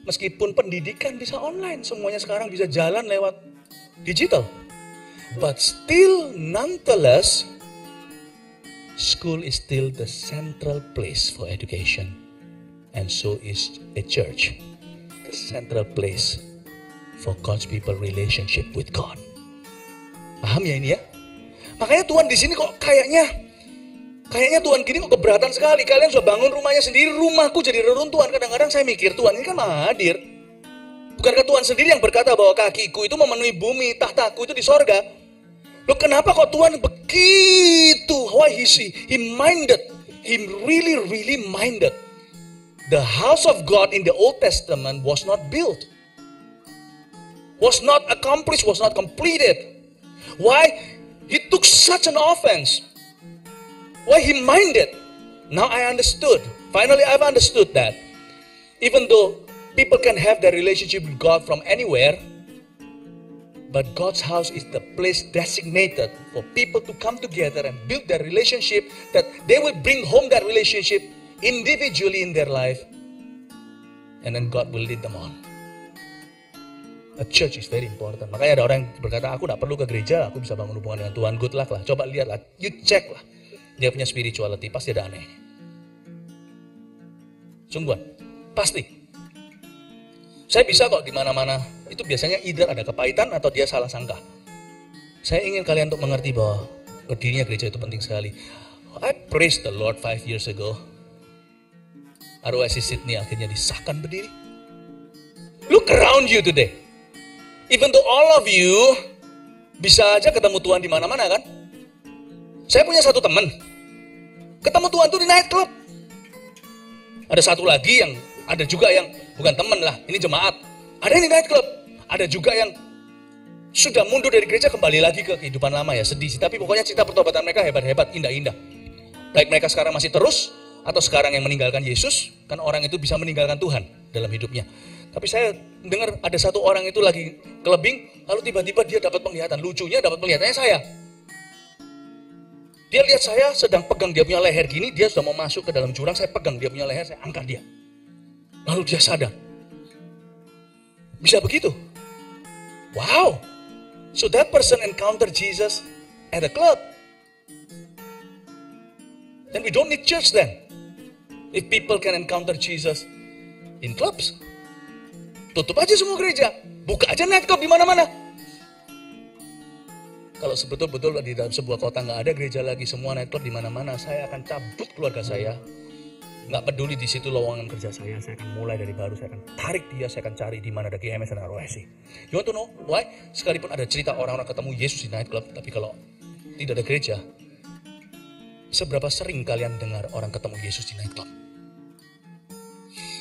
Meskipun pendidikan bisa online, semuanya sekarang bisa jalan lewat digital. But still, nonetheless, school is still the central place for education. And so is a church. The central place for God's people relationship with God. Paham ya ini ya? Makanya Tuhan di sini kok kayaknya Tuhan gini kok keberatan sekali. Kalian sudah bangun rumahnya sendiri, rumahku jadi reruntuhan. Kadang-kadang saya mikir, Tuhan ini kan maha hadir. Bukankah Tuhan sendiri yang berkata bahwa kakiku itu memenuhi bumi, tahtaku itu di sorga? Loh kenapa kok Tuhan begitu? Why he minded? He really minded. The house of God in the Old Testament was not built. Was not accomplished, was not completed. Why? He took such an offense. Why he minded? Now I understood. Finally I've understood that. Even though People can have their relationship with God from anywhere, but God's house is the place designated for people to come together and build their relationship, that they will bring home that relationship individually in their life, and then God will lead them on. A church is very important. Makanya ada orang yang berkata, aku tidak perlu ke gereja, aku bisa bangun hubungan dengan Tuhan. Good luck lah, coba lihatlah, you check lah. Dia punya spirituality, pasti ada aneh. Sungguhan, pasti. Saya bisa kok di mana-mana. Itu biasanya either ada kepahitan atau dia salah sangka. Saya ingin kalian untuk mengerti bahwa berdirinya gereja itu penting sekali. I praise the Lord 5 years ago. ROSC Sydney akhirnya disahkan berdiri. Look around you today. Even though all of you bisa aja ketemu Tuhan di mana-mana kan? Saya punya satu teman. Ketemu Tuhan tuh di nightclub. Ada satu lagi yang ada juga yang bukan teman lah, ini jemaat. Ada yang di nightclub, ada juga yang sudah mundur dari gereja kembali lagi ke kehidupan lama ya, sedih sih. Tapi pokoknya cerita pertobatan mereka hebat-hebat, indah-indah. Baik mereka sekarang masih terus, atau sekarang yang meninggalkan Yesus, kan orang itu bisa meninggalkan Tuhan dalam hidupnya. Tapi saya dengar ada satu orang itu lagi kelebing, lalu tiba-tiba dia dapat penglihatan. Lucunya dapat penglihatannya saya. Dia lihat saya sedang pegang dia punya leher gini, dia sudah mau masuk ke dalam jurang, saya pegang dia punya leher, saya angkat dia. Lalu dia sadar. Bisa begitu? Wow. So that person encounter Jesus at a club. Then we don't need church then. If people can encounter Jesus in clubs. Tutup aja semua gereja. Buka aja nightclub di mana-mana. Kalau sebetul-betul di dalam sebuah kota nggak ada gereja lagi, semua nightclub di mana-mana, saya akan cabut keluarga saya. Nggak peduli di situ lowongan kerja saya akan mulai dari baru, saya akan tarik dia, saya akan cari di mana ada GMS dan ROSC. You want to know why? Sekalipun ada cerita orang-orang ketemu Yesus di nightclub, tapi kalau tidak ada gereja, seberapa sering kalian dengar orang ketemu Yesus di nightclub?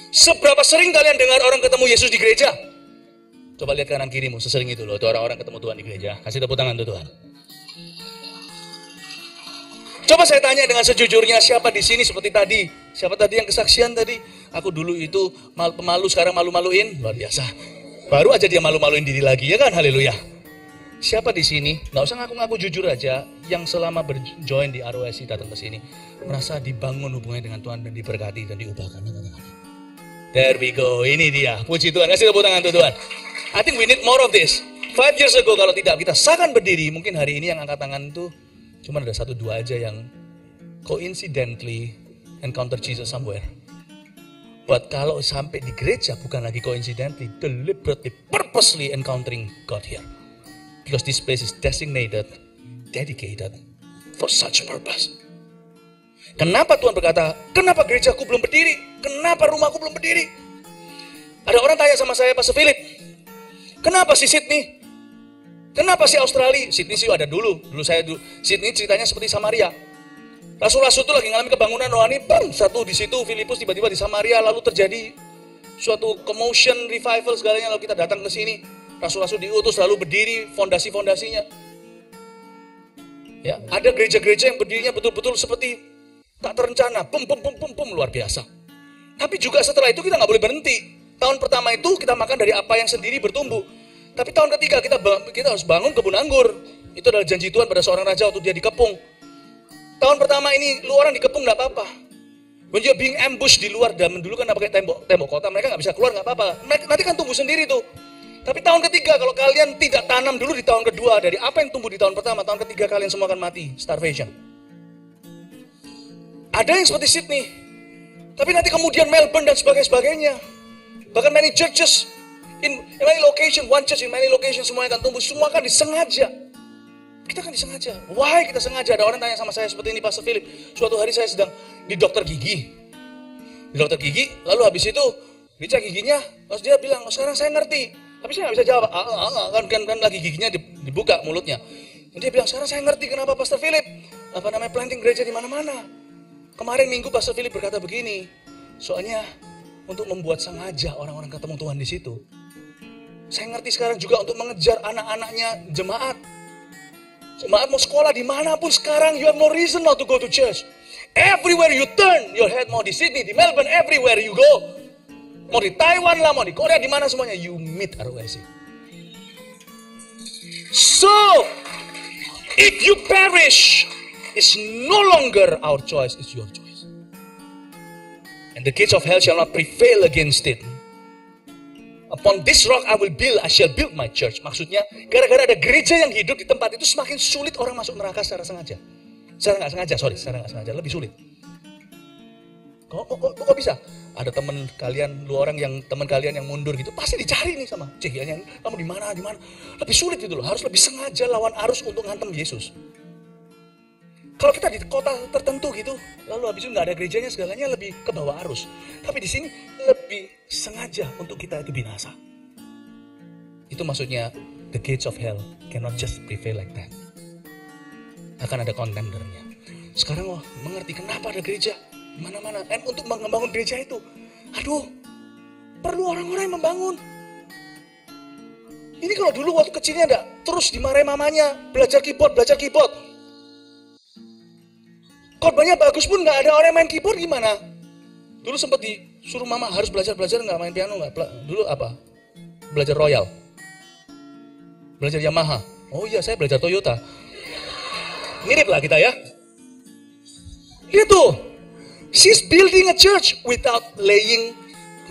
Seberapa sering kalian dengar orang ketemu Yesus di gereja? Coba lihat kanan kirimu, sesering itu loh, itu orang-orang ketemu Tuhan di gereja. Kasih tepuk tangan tuh Tuhan. Coba saya tanya dengan sejujurnya, siapa di sini seperti tadi? Siapa tadi yang kesaksian tadi? Aku dulu itu pemalu, sekarang malu-maluin. Luar biasa. Baru aja dia malu-maluin diri lagi, ya kan? Haleluya. Siapa di sini? Nggak usah ngaku-ngaku, jujur aja. Yang selama berjoin di ROSC datang ke sini, merasa dibangun hubungannya dengan Tuhan dan diberkati dan diubahkan. There we go. Ini dia. Puji Tuhan. Kasih tepuk tangan tuh Tuhan. I think we need more of this. 5 years ago kalau tidak kita sahkan berdiri, mungkin hari ini yang angkat tangan itu cuma ada 1-2 aja yang coincidentally encounter Jesus somewhere. But kalau sampai di gereja bukan lagi coincidentally, deliberately, purposely encountering God here. Because this place is designated, dedicated for such purpose. Kenapa Tuhan berkata, kenapa gerejaku belum berdiri? Kenapa rumahku belum berdiri? Ada orang tanya sama saya, Pastor Philip, kenapa si Sydney? Kenapa si Australia? Sydney sih ada dulu. Sydney ceritanya seperti Samaria. Rasul-rasul itu lagi ngalami kebangunan rohani, satu di situ, Filipus tiba-tiba di Samaria, lalu terjadi suatu commotion, revival segalanya, lalu kita datang ke sini. Rasul-rasul diutus lalu berdiri fondasi-fondasinya. Ya, ada gereja-gereja yang berdirinya betul-betul seperti tak terencana, luar biasa. Tapi juga setelah itu kita nggak boleh berhenti. Tahun pertama itu kita makan dari apa yang sendiri bertumbuh. Tapi tahun ketiga kita harus bangun kebun anggur. Itu adalah janji Tuhan pada seorang raja waktu dia dikepung. Tahun pertama ini lu orang dikepung nggak apa-apa. When you're being ambushed di luar, dan dulu kan pakai tembok kota, mereka nggak bisa keluar nggak apa-apa. Nanti kan tumbuh sendiri tuh. Tapi tahun ketiga kalau kalian tidak tanam dulu di tahun kedua dari apa yang tumbuh di tahun pertama, tahun ketiga kalian semua akan mati, starvation. Ada yang seperti Sydney, tapi nanti kemudian Melbourne dan sebagainya. Bahkan many churches in many location, one church in many location semuanya akan tumbuh. Semua kan disengaja. Kita kan disengaja. Why kita sengaja? Ada orang tanya sama saya seperti ini, Pastor Philip. Suatu hari saya sedang di dokter gigi. Di dokter gigi, lalu habis itu dicek giginya, terus dia bilang, sekarang saya ngerti. Tapi saya nggak bisa jawab. Kan lagi giginya dibuka mulutnya. Dia bilang, sekarang saya ngerti kenapa Pastor Philip planting gereja di mana-mana. Kemarin minggu Pastor Philip berkata begini, soalnya untuk membuat sengaja orang-orang ketemu Tuhan di situ. Saya ngerti sekarang juga untuk mengejar anak-anaknya jemaat. Jemaat mau sekolah dimanapun sekarang, you have no reason not to go to church. Everywhere you turn, your head mau di Sydney, di Melbourne, everywhere you go. Mau di Taiwan lah, mau di Korea, di mana semuanya. You meet ROIC. So, if you perish, it's no longer our choice, it's your choice. And the gates of hell shall not prevail against it. Upon this rock I shall build my church. Maksudnya, gara-gara ada gereja yang hidup di tempat itu, semakin sulit orang masuk neraka secara sengaja. Secara nggak sengaja, lebih sulit. Kok bisa? Ada teman kalian, 2 orang yang teman kalian yang mundur gitu, pasti dicari nih sama cekiannya. Kamu di mana? Lebih sulit gitu loh. Harus lebih sengaja lawan arus untuk ngantem Yesus. Kalau kita di kota tertentu gitu, lalu habis itu nggak ada gerejanya, segalanya lebih ke bawah arus. Tapi di sini lebih sengaja untuk kita itu binasa. Itu maksudnya the gates of hell cannot just prevail like that. Akan ada contendernya. Sekarang mengerti kenapa ada gereja mana-mana. Dan untuk membangun gereja itu, perlu orang-orang yang membangun. Ini kalau dulu waktu kecilnya enggak, terus dimarahin mamanya, belajar keyboard. Khotbahnya bagus pun nggak ada orang yang main keyboard, gimana? Dulu sempat disuruh mama harus belajar nggak main piano, nggak. Dulu apa? Belajar Royal, belajar Yamaha. Oh iya, saya belajar Toyota. Mirip lah kita ya. Lihat tuh, she's building a church without laying,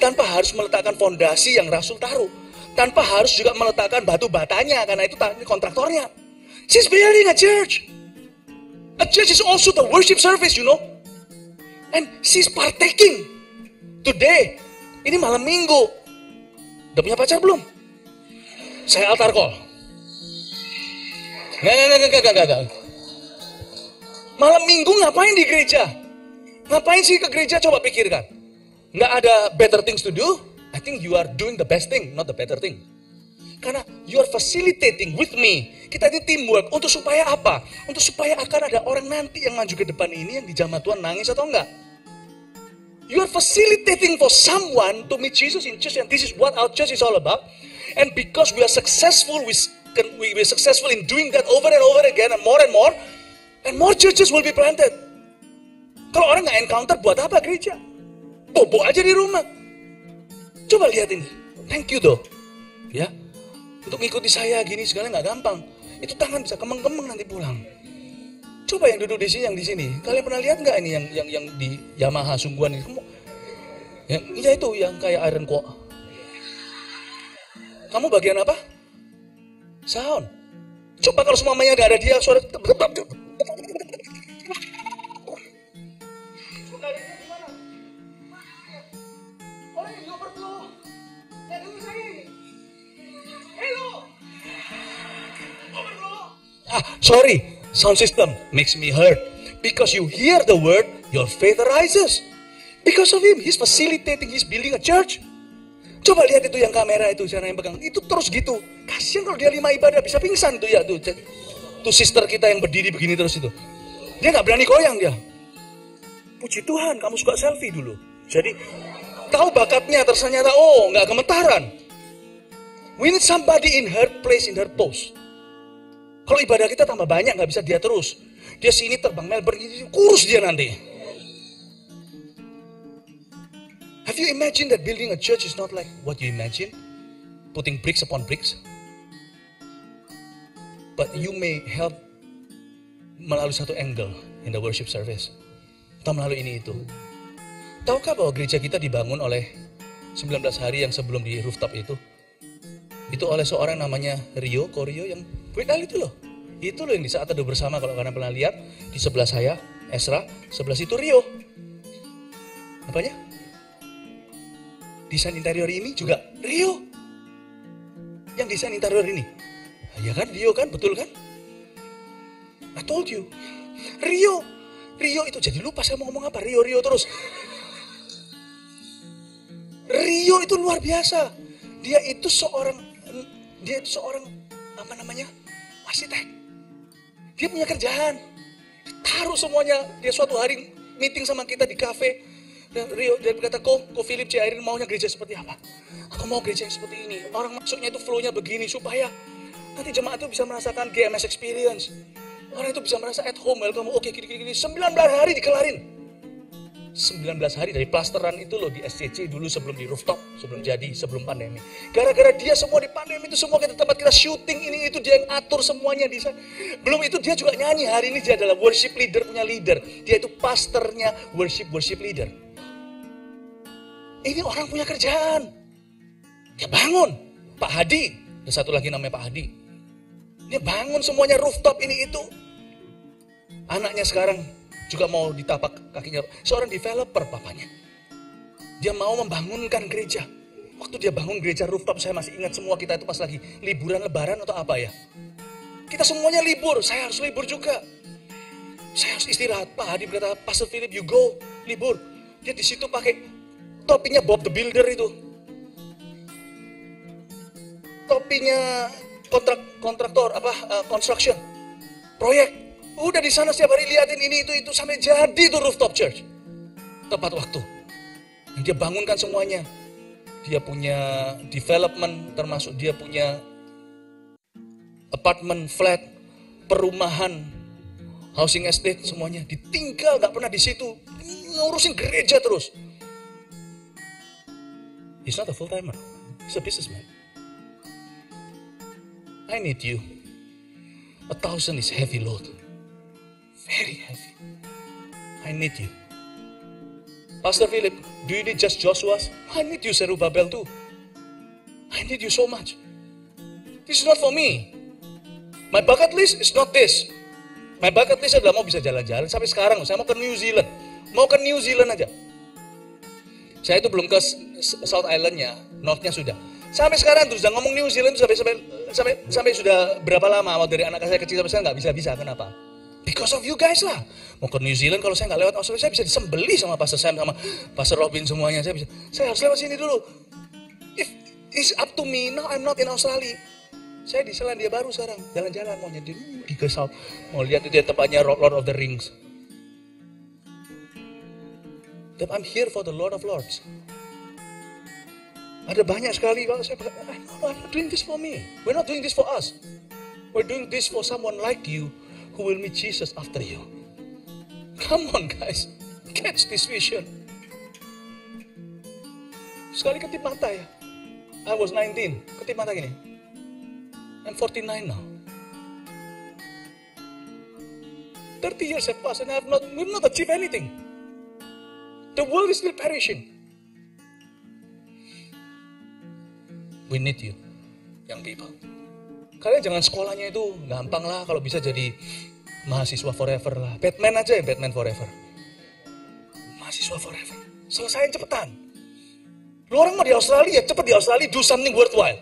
tanpa harus meletakkan fondasi yang Rasul taruh, tanpa harus juga meletakkan batu batanya karena itu kontraktornya. She's building a church. A church is also the worship service, you know. And she's partaking. Today, ini malam minggu. Udah punya pacar belum? Saya altar call. Enggak. Malam minggu ngapain di gereja? Ngapain sih ke gereja? Coba pikirkan. Nggak ada better things to do? I think you are doing the best thing, not the better thing. Karena you are facilitating with me. Kita ini teamwork. Untuk supaya apa? Untuk supaya akan ada orang nanti yang maju ke depan ini yang di zaman Tuhan nangis atau enggak. You are facilitating for someone to meet Jesus in church, and this is what our church is all about. And because we are successful, we are successful in doing that over and over again, and more churches will be planted. Kalau orang nggak encounter, buat apa gereja? Bobo aja di rumah. Coba lihat ini. Thank you though. Ya. Untuk ngikuti saya gini segala nggak gampang. Itu tangan bisa kemeng-kemeng nanti pulang. Coba yang duduk di sini, yang di sini. Kalian pernah lihat nggak ini yang di Yamaha sungguhan ini? Ya itu yang kayak Iron Quo. Kamu bagian apa? Sound. Coba kalau semuanya nggak ada dia, suara. Sorry, sound system makes me hurt. Because you hear the word, your faith arises. Because of him, he's facilitating, he's building a church. Coba lihat itu yang kamera itu, cara yang pegang. Itu terus gitu. Kasian kalau dia 5 ibadah bisa pingsan tuh ya. Tuh sister kita yang berdiri begini terus itu. Dia nggak berani goyang dia. Puji Tuhan, kamu suka selfie dulu. Jadi, tahu bakatnya, ternyata nggak gemetaran. We need somebody in her place, in her post. Kalau ibadah kita tambah banyak, nggak bisa dia terus. Dia sini terbang Melbourne, kurus dia nanti. Have you imagined that building a church is not like what you imagine? Putting bricks upon bricks. But you may help melalui satu angle in the worship service. Atau melalui ini itu. Tahukah bahwa gereja kita dibangun oleh 19 hari yang sebelum di rooftop itu? Itu oleh seorang namanya Korio yang WL itu loh. Itu loh yang di saat teduh bersama, kalau kalian pernah lihat, di sebelah saya, Esra, sebelah situ Rio. Apanya? Desain interior ini juga Rio. Yang desain interior ini. Ya kan, Rio kan, betul kan? I told you. Rio itu, jadi lupa saya mau ngomong apa, Rio terus. Rio itu luar biasa. Dia itu seorang apa namanya? Arsitek. Dia punya kerjaan. Taruh semuanya. Dia suatu hari meeting sama kita di kafe. Dan Rio dia berkata, Ko Philip C. Airin maunya gereja seperti apa? Aku mau gereja yang seperti ini. Orang masuknya itu flow-nya begini supaya nanti jemaat itu bisa merasakan GMS experience. Orang itu bisa merasa at home, welcome. Oke, gini. 19 hari dikelarin. 19 hari dari plasteran itu loh di SCC dulu sebelum di rooftop, sebelum pandemi. Gara-gara dia semua di pandemi itu semua kita tempat kita syuting ini itu dia yang atur semuanya di sana. Belum itu dia juga nyanyi, hari ini dia adalah worship leader punya leader. Dia itu pastornya worship leader. Ini orang punya kerjaan. Dia bangun. Pak Hadi, ada satu lagi namanya Pak Hadi. Dia bangun semuanya rooftop ini itu. Anaknya sekarang juga mau ditapak kakinya. Seorang developer papanya. Dia mau membangunkan gereja. Waktu dia bangun gereja rooftop, saya masih ingat semua kita itu pas lagi liburan lebaran atau apa ya. Kita semuanya libur, saya harus libur juga. Saya harus istirahat. Pak Hadi berkata, Pastor Philip, you go, libur. Dia di situ pakai topinya Bob the Builder itu. Topinya kontraktor, construction, proyek. Udah di sana setiap hari liatin ini itu sampai jadi tuh rooftop church. Tepat waktu. Dan dia bangunkan semuanya. Dia punya development, termasuk dia punya apartemen, flat, perumahan, housing estate semuanya. Ditinggal, gak pernah di situ. Ngurusin gereja terus. He's not a full timer. He's a businessman. I need you. 1,000 is heavy load. Very heavy. I need you. Pastor Philip, do you need just Joshua's? I need you, Zerubbabel too. I need you so much. This is not for me. My bucket list is not this. My bucket list adalah mau bisa jalan-jalan. Sampai sekarang, saya mau ke New Zealand. Mau ke New Zealand aja. Saya itu belum ke South Island-nya, North-nya sudah. Sampai sekarang terus ngomong New Zealand sampai sudah berapa lama? Dari anak saya kecil sampai sekarang nggak bisa. Kenapa? Because of you guys lah. Mau ke New Zealand kalau saya nggak lewat Australia, saya bisa disembeli sama Pastor Sam, sama Pastor Robin semuanya. Saya harus lewat sini dulu. If it's up to me, now I'm not in Australia. Saya di Selandia Baru sekarang, jalan-jalan mau nyedih di South, mau lihat itu tempatnya Lord of the Rings. But I'm here for the Lord of Lords. Ada banyak sekali kalau saya berkata, I'm not doing this for me. We're not doing this for us. We're doing this for someone like you who will meet Jesus after you. Come on guys, catch this vision. Sekali ketip mata ya. I was 19, ketip mata gini. I'm 49 now. 30 years have passed and we've not achieved anything. The world is still perishing. We need you, young people. Kalian jangan sekolahnya itu gampang lah, kalau bisa jadi mahasiswa forever lah. Batman aja ya, Batman forever. Mahasiswa forever. Selesain cepetan. Lu orang mau di Australia, cepet di Australia, do something worthwhile.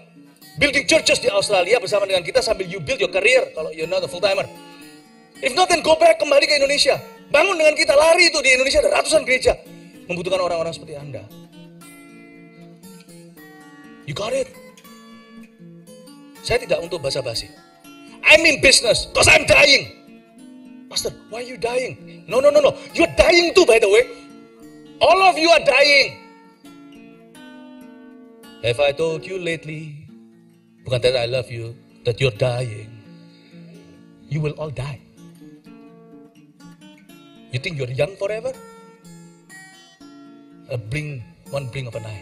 Building churches di Australia bersama dengan kita sambil you build your career, kalau you're not a full timer. If not, then go back, kembali ke Indonesia. Bangun dengan kita, lari itu di Indonesia ada ratusan gereja. Membutuhkan orang-orang seperti Anda. You got it? Saya tidak untuk basa-basi. I'm in business because I'm dying. Pastor, why are you dying? No. You're dying too, by the way. All of you are dying. Have I told you lately, bukan that I love you, that you're dying. You will all die. You think you're young forever? One blink of an eye.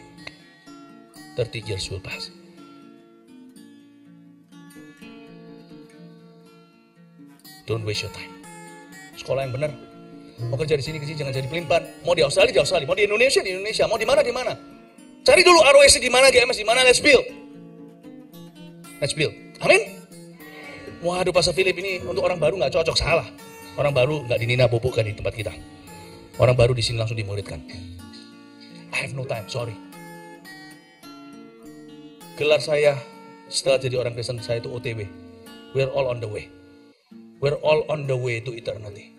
30 years will pass. Don't waste your time. Sekolah yang benar. Mau kerja di sini jangan jadi pelimpan. Mau di Australia, mau di Indonesia, mau di mana. Cari dulu ROSC di mana, GMS di mana, let's build. Amin. Waduh, Pastor Philip ini untuk orang baru nggak cocok, salah. Orang baru nggak dinina pupukkan di tempat kita. Orang baru di sini langsung dimuridkan. I have no time, sorry. Gelar saya setelah jadi orang Kristen saya itu OTW. We're all on the way. We're all on the way to eternity.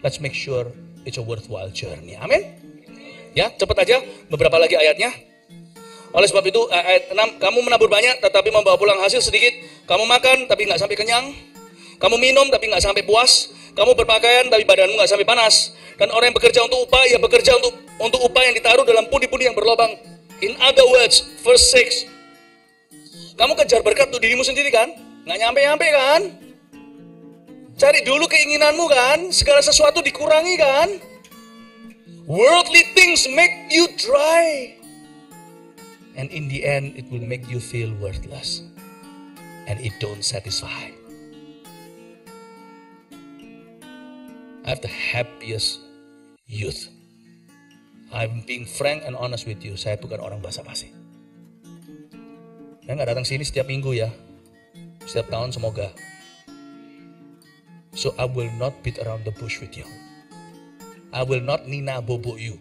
Let's make sure it's a worthwhile journey. Amin. Ya, cepat aja beberapa lagi ayatnya. Oleh sebab itu ayat 6, kamu menabur banyak tetapi membawa pulang hasil sedikit. Kamu makan tapi nggak sampai kenyang. Kamu minum tapi nggak sampai puas. Kamu berpakaian tapi badanmu nggak sampai panas. Dan orang yang bekerja untuk upah, ya bekerja untuk upah yang ditaruh dalam pundi-pundi yang berlobang. In other words, verse 6. Kamu kejar berkat untuk dirimu sendiri kan? Nggak nyampe-nyampe kan? Cari dulu keinginanmu kan? Segala sesuatu dikurangi kan? Worldly things make you dry. And in the end, it will make you feel worthless. And it don't satisfy. I have the happiest youth. I'm being frank and honest with you. Saya bukan orang basa-basi. Saya nggak datang sini setiap minggu ya. Setiap tahun semoga. So I will not beat around the bush with you. I will not nina bobo you.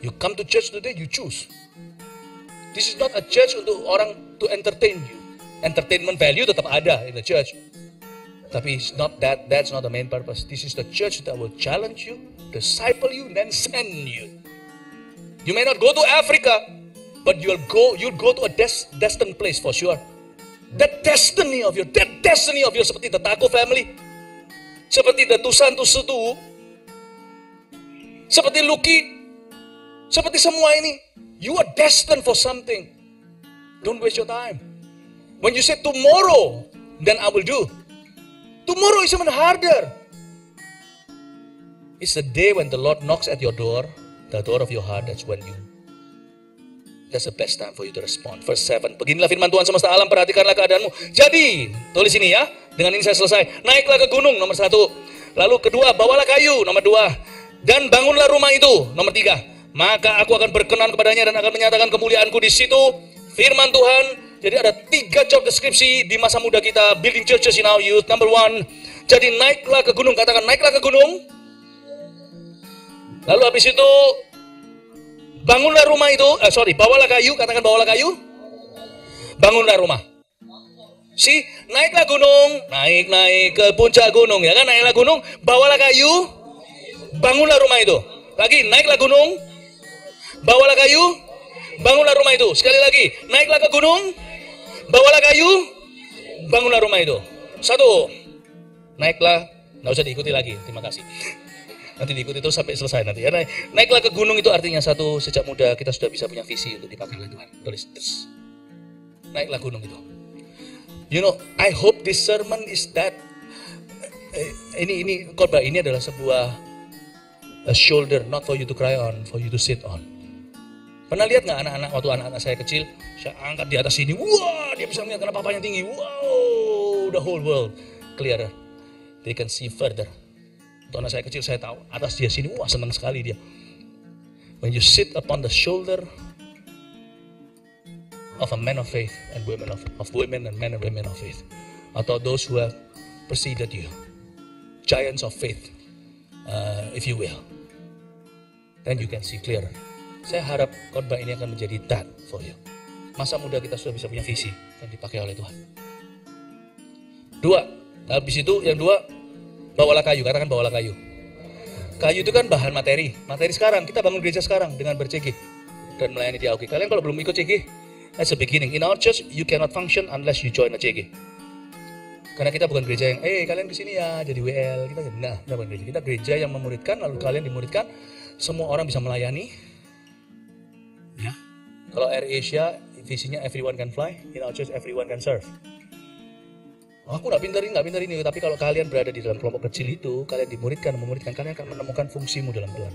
You come to church today, you choose. This is not a church untuk orang to entertain you. Entertainment value tetap ada in the church. Tapi that's not the main purpose. This is the church that will challenge you, disciple you, then send you. You may not go to Africa, but you'll go to a destined place for sure. That destiny of yours seperti the Taco family, seperti the Tusan Tusutu, seperti Lucky, seperti semua ini. You are destined for something. Don't waste your time. When you say tomorrow, then I will do. Tomorrow is even harder. It's the day when the Lord knocks at your door, the door of your heart, that's the best time for you to respond. Verse 7, beginilah firman Tuhan semesta alam, perhatikanlah keadaanmu. Jadi, tulis ini ya, dengan ini saya selesai. Naiklah ke gunung, nomor 1. Lalu kedua, bawalah kayu, nomor 2. Dan bangunlah rumah itu, nomor 3. Maka aku akan berkenan kepadanya dan akan menyatakan kemuliaanku di situ. Firman Tuhan. Jadi ada 3 job deskripsi di masa muda kita, building churches in our youth. Number 1, jadi naiklah ke gunung, katakan naiklah ke gunung. Lalu habis itu, bangunlah rumah itu, bawalah kayu, katakan bawalah kayu. Bangunlah rumah. Naiklah gunung, naik ke puncak gunung, ya kan, naiklah gunung, bawalah kayu, bangunlah rumah itu. Lagi, naiklah gunung, bawalah kayu, bangunlah rumah itu. Sekali lagi, naiklah ke gunung, bawalah kayu, bangunlah rumah itu. 1, naiklah, nggak usah diikuti lagi, terima kasih. Nanti diikuti itu sampai selesai nanti. Ya, naiklah ke gunung itu artinya 1, sejak muda kita sudah bisa punya visi untuk dipakai oleh Tuhan. Tulis, naiklah gunung itu. You know, I hope this sermon is that. Ini khotbah ini adalah sebuah a shoulder, not for you to cry on, for you to sit on. Pernah lihat nggak anak-anak waktu anak-anak saya kecil, saya angkat di atas sini, wah dia bisa melihat karena papanya tinggi, wow, the whole world clearer, they can see further. Waktu anak saya kecil saya tahu atas dia sini, wah senang sekali dia. When you sit upon the shoulder of a man of faith and women of women and men and women of faith, atau those who have preceded you, giants of faith, if you will, then you can see clearer. Saya harap khotbah ini akan menjadi that for you. Masa muda kita sudah bisa punya visi yang dipakai oleh Tuhan. 2, habis itu yang 2, bawalah kayu, katakan bawalah kayu. Kayu itu kan bahan materi sekarang, kita bangun gereja sekarang dengan ber-CG dan melayani di AUG. Kalian kalau belum ikut CG, that's the beginning. In our church, you cannot function unless you join a CG. Karena kita bukan gereja yang, kalian kesini ya, jadi WL. Kita bukan gereja. Kita gereja yang memuridkan, lalu kalian dimuridkan, semua orang bisa melayani. Ya. Kalau Air Asia, visinya everyone can fly, in our church everyone can serve. Aku nggak pintar ini, tapi kalau kalian berada di dalam kelompok kecil itu, kalian memuridkan, kalian akan menemukan fungsimu dalam Tuhan.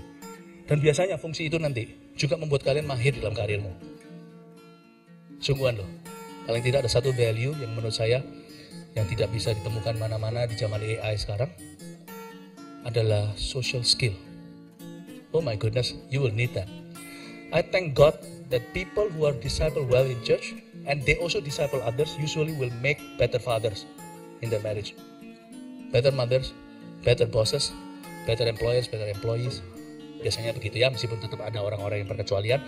Dan biasanya fungsi itu nanti juga membuat kalian mahir dalam karirmu. Sungguhan loh, paling tidak ada satu value yang menurut saya yang tidak bisa ditemukan mana-mana di zaman AI sekarang adalah social skill. Oh my goodness, you will need that. I thank God that people who are discipled well in church and they also disciple others usually will make better fathers in their marriage. Better mothers, better bosses, better employers, better employees. Biasanya begitu ya, meskipun tetap ada orang-orang yang berkecualian,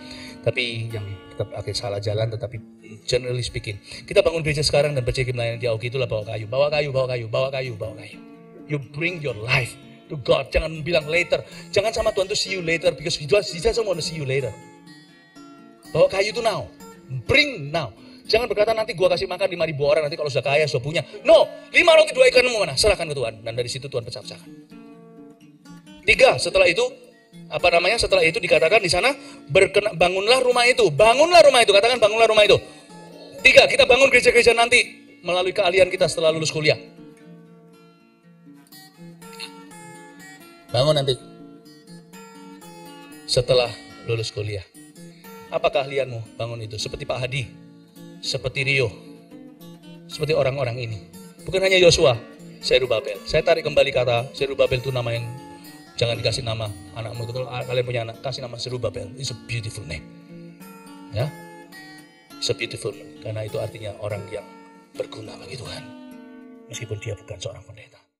tapi yang tetap salah jalan, tetapi generally speaking. Kita bangun gereja sekarang dan bercegim melayani di AUG itulah bawa kayu. You bring your life to God. Jangan bilang later. Jangan sama Tuhan to see you later because He doesn't want to see you later. Bawa kayu itu now. Bring now. Jangan berkata nanti gua kasih makan 5.000 orang, nanti kalau sudah kaya, sudah punya. No, 5 roti 2 ikan mana? Serahkan ke Tuhan. Dan dari situ Tuhan pecah-pecahkan. 3, setelah itu dikatakan di sana, bangunlah rumah itu. Katakan bangunlah rumah itu. 3, kita bangun gereja-gereja nanti melalui keahlian kita setelah lulus kuliah. Bangun nanti. setelah lulus kuliah. Apa keahlianmu bangun itu? Seperti Pak Hadi, seperti Rio, seperti orang-orang ini. Bukan hanya Yosua, Zerubabel. Saya tarik kembali kata Zerubabel itu nama yang jangan dikasih nama anakmu. Kalau kalian punya anak, kasih nama Zerubabel. It's a beautiful name. Ya, it's a beautiful name. Karena itu artinya orang yang berguna bagi Tuhan. Meskipun dia bukan seorang pendeta.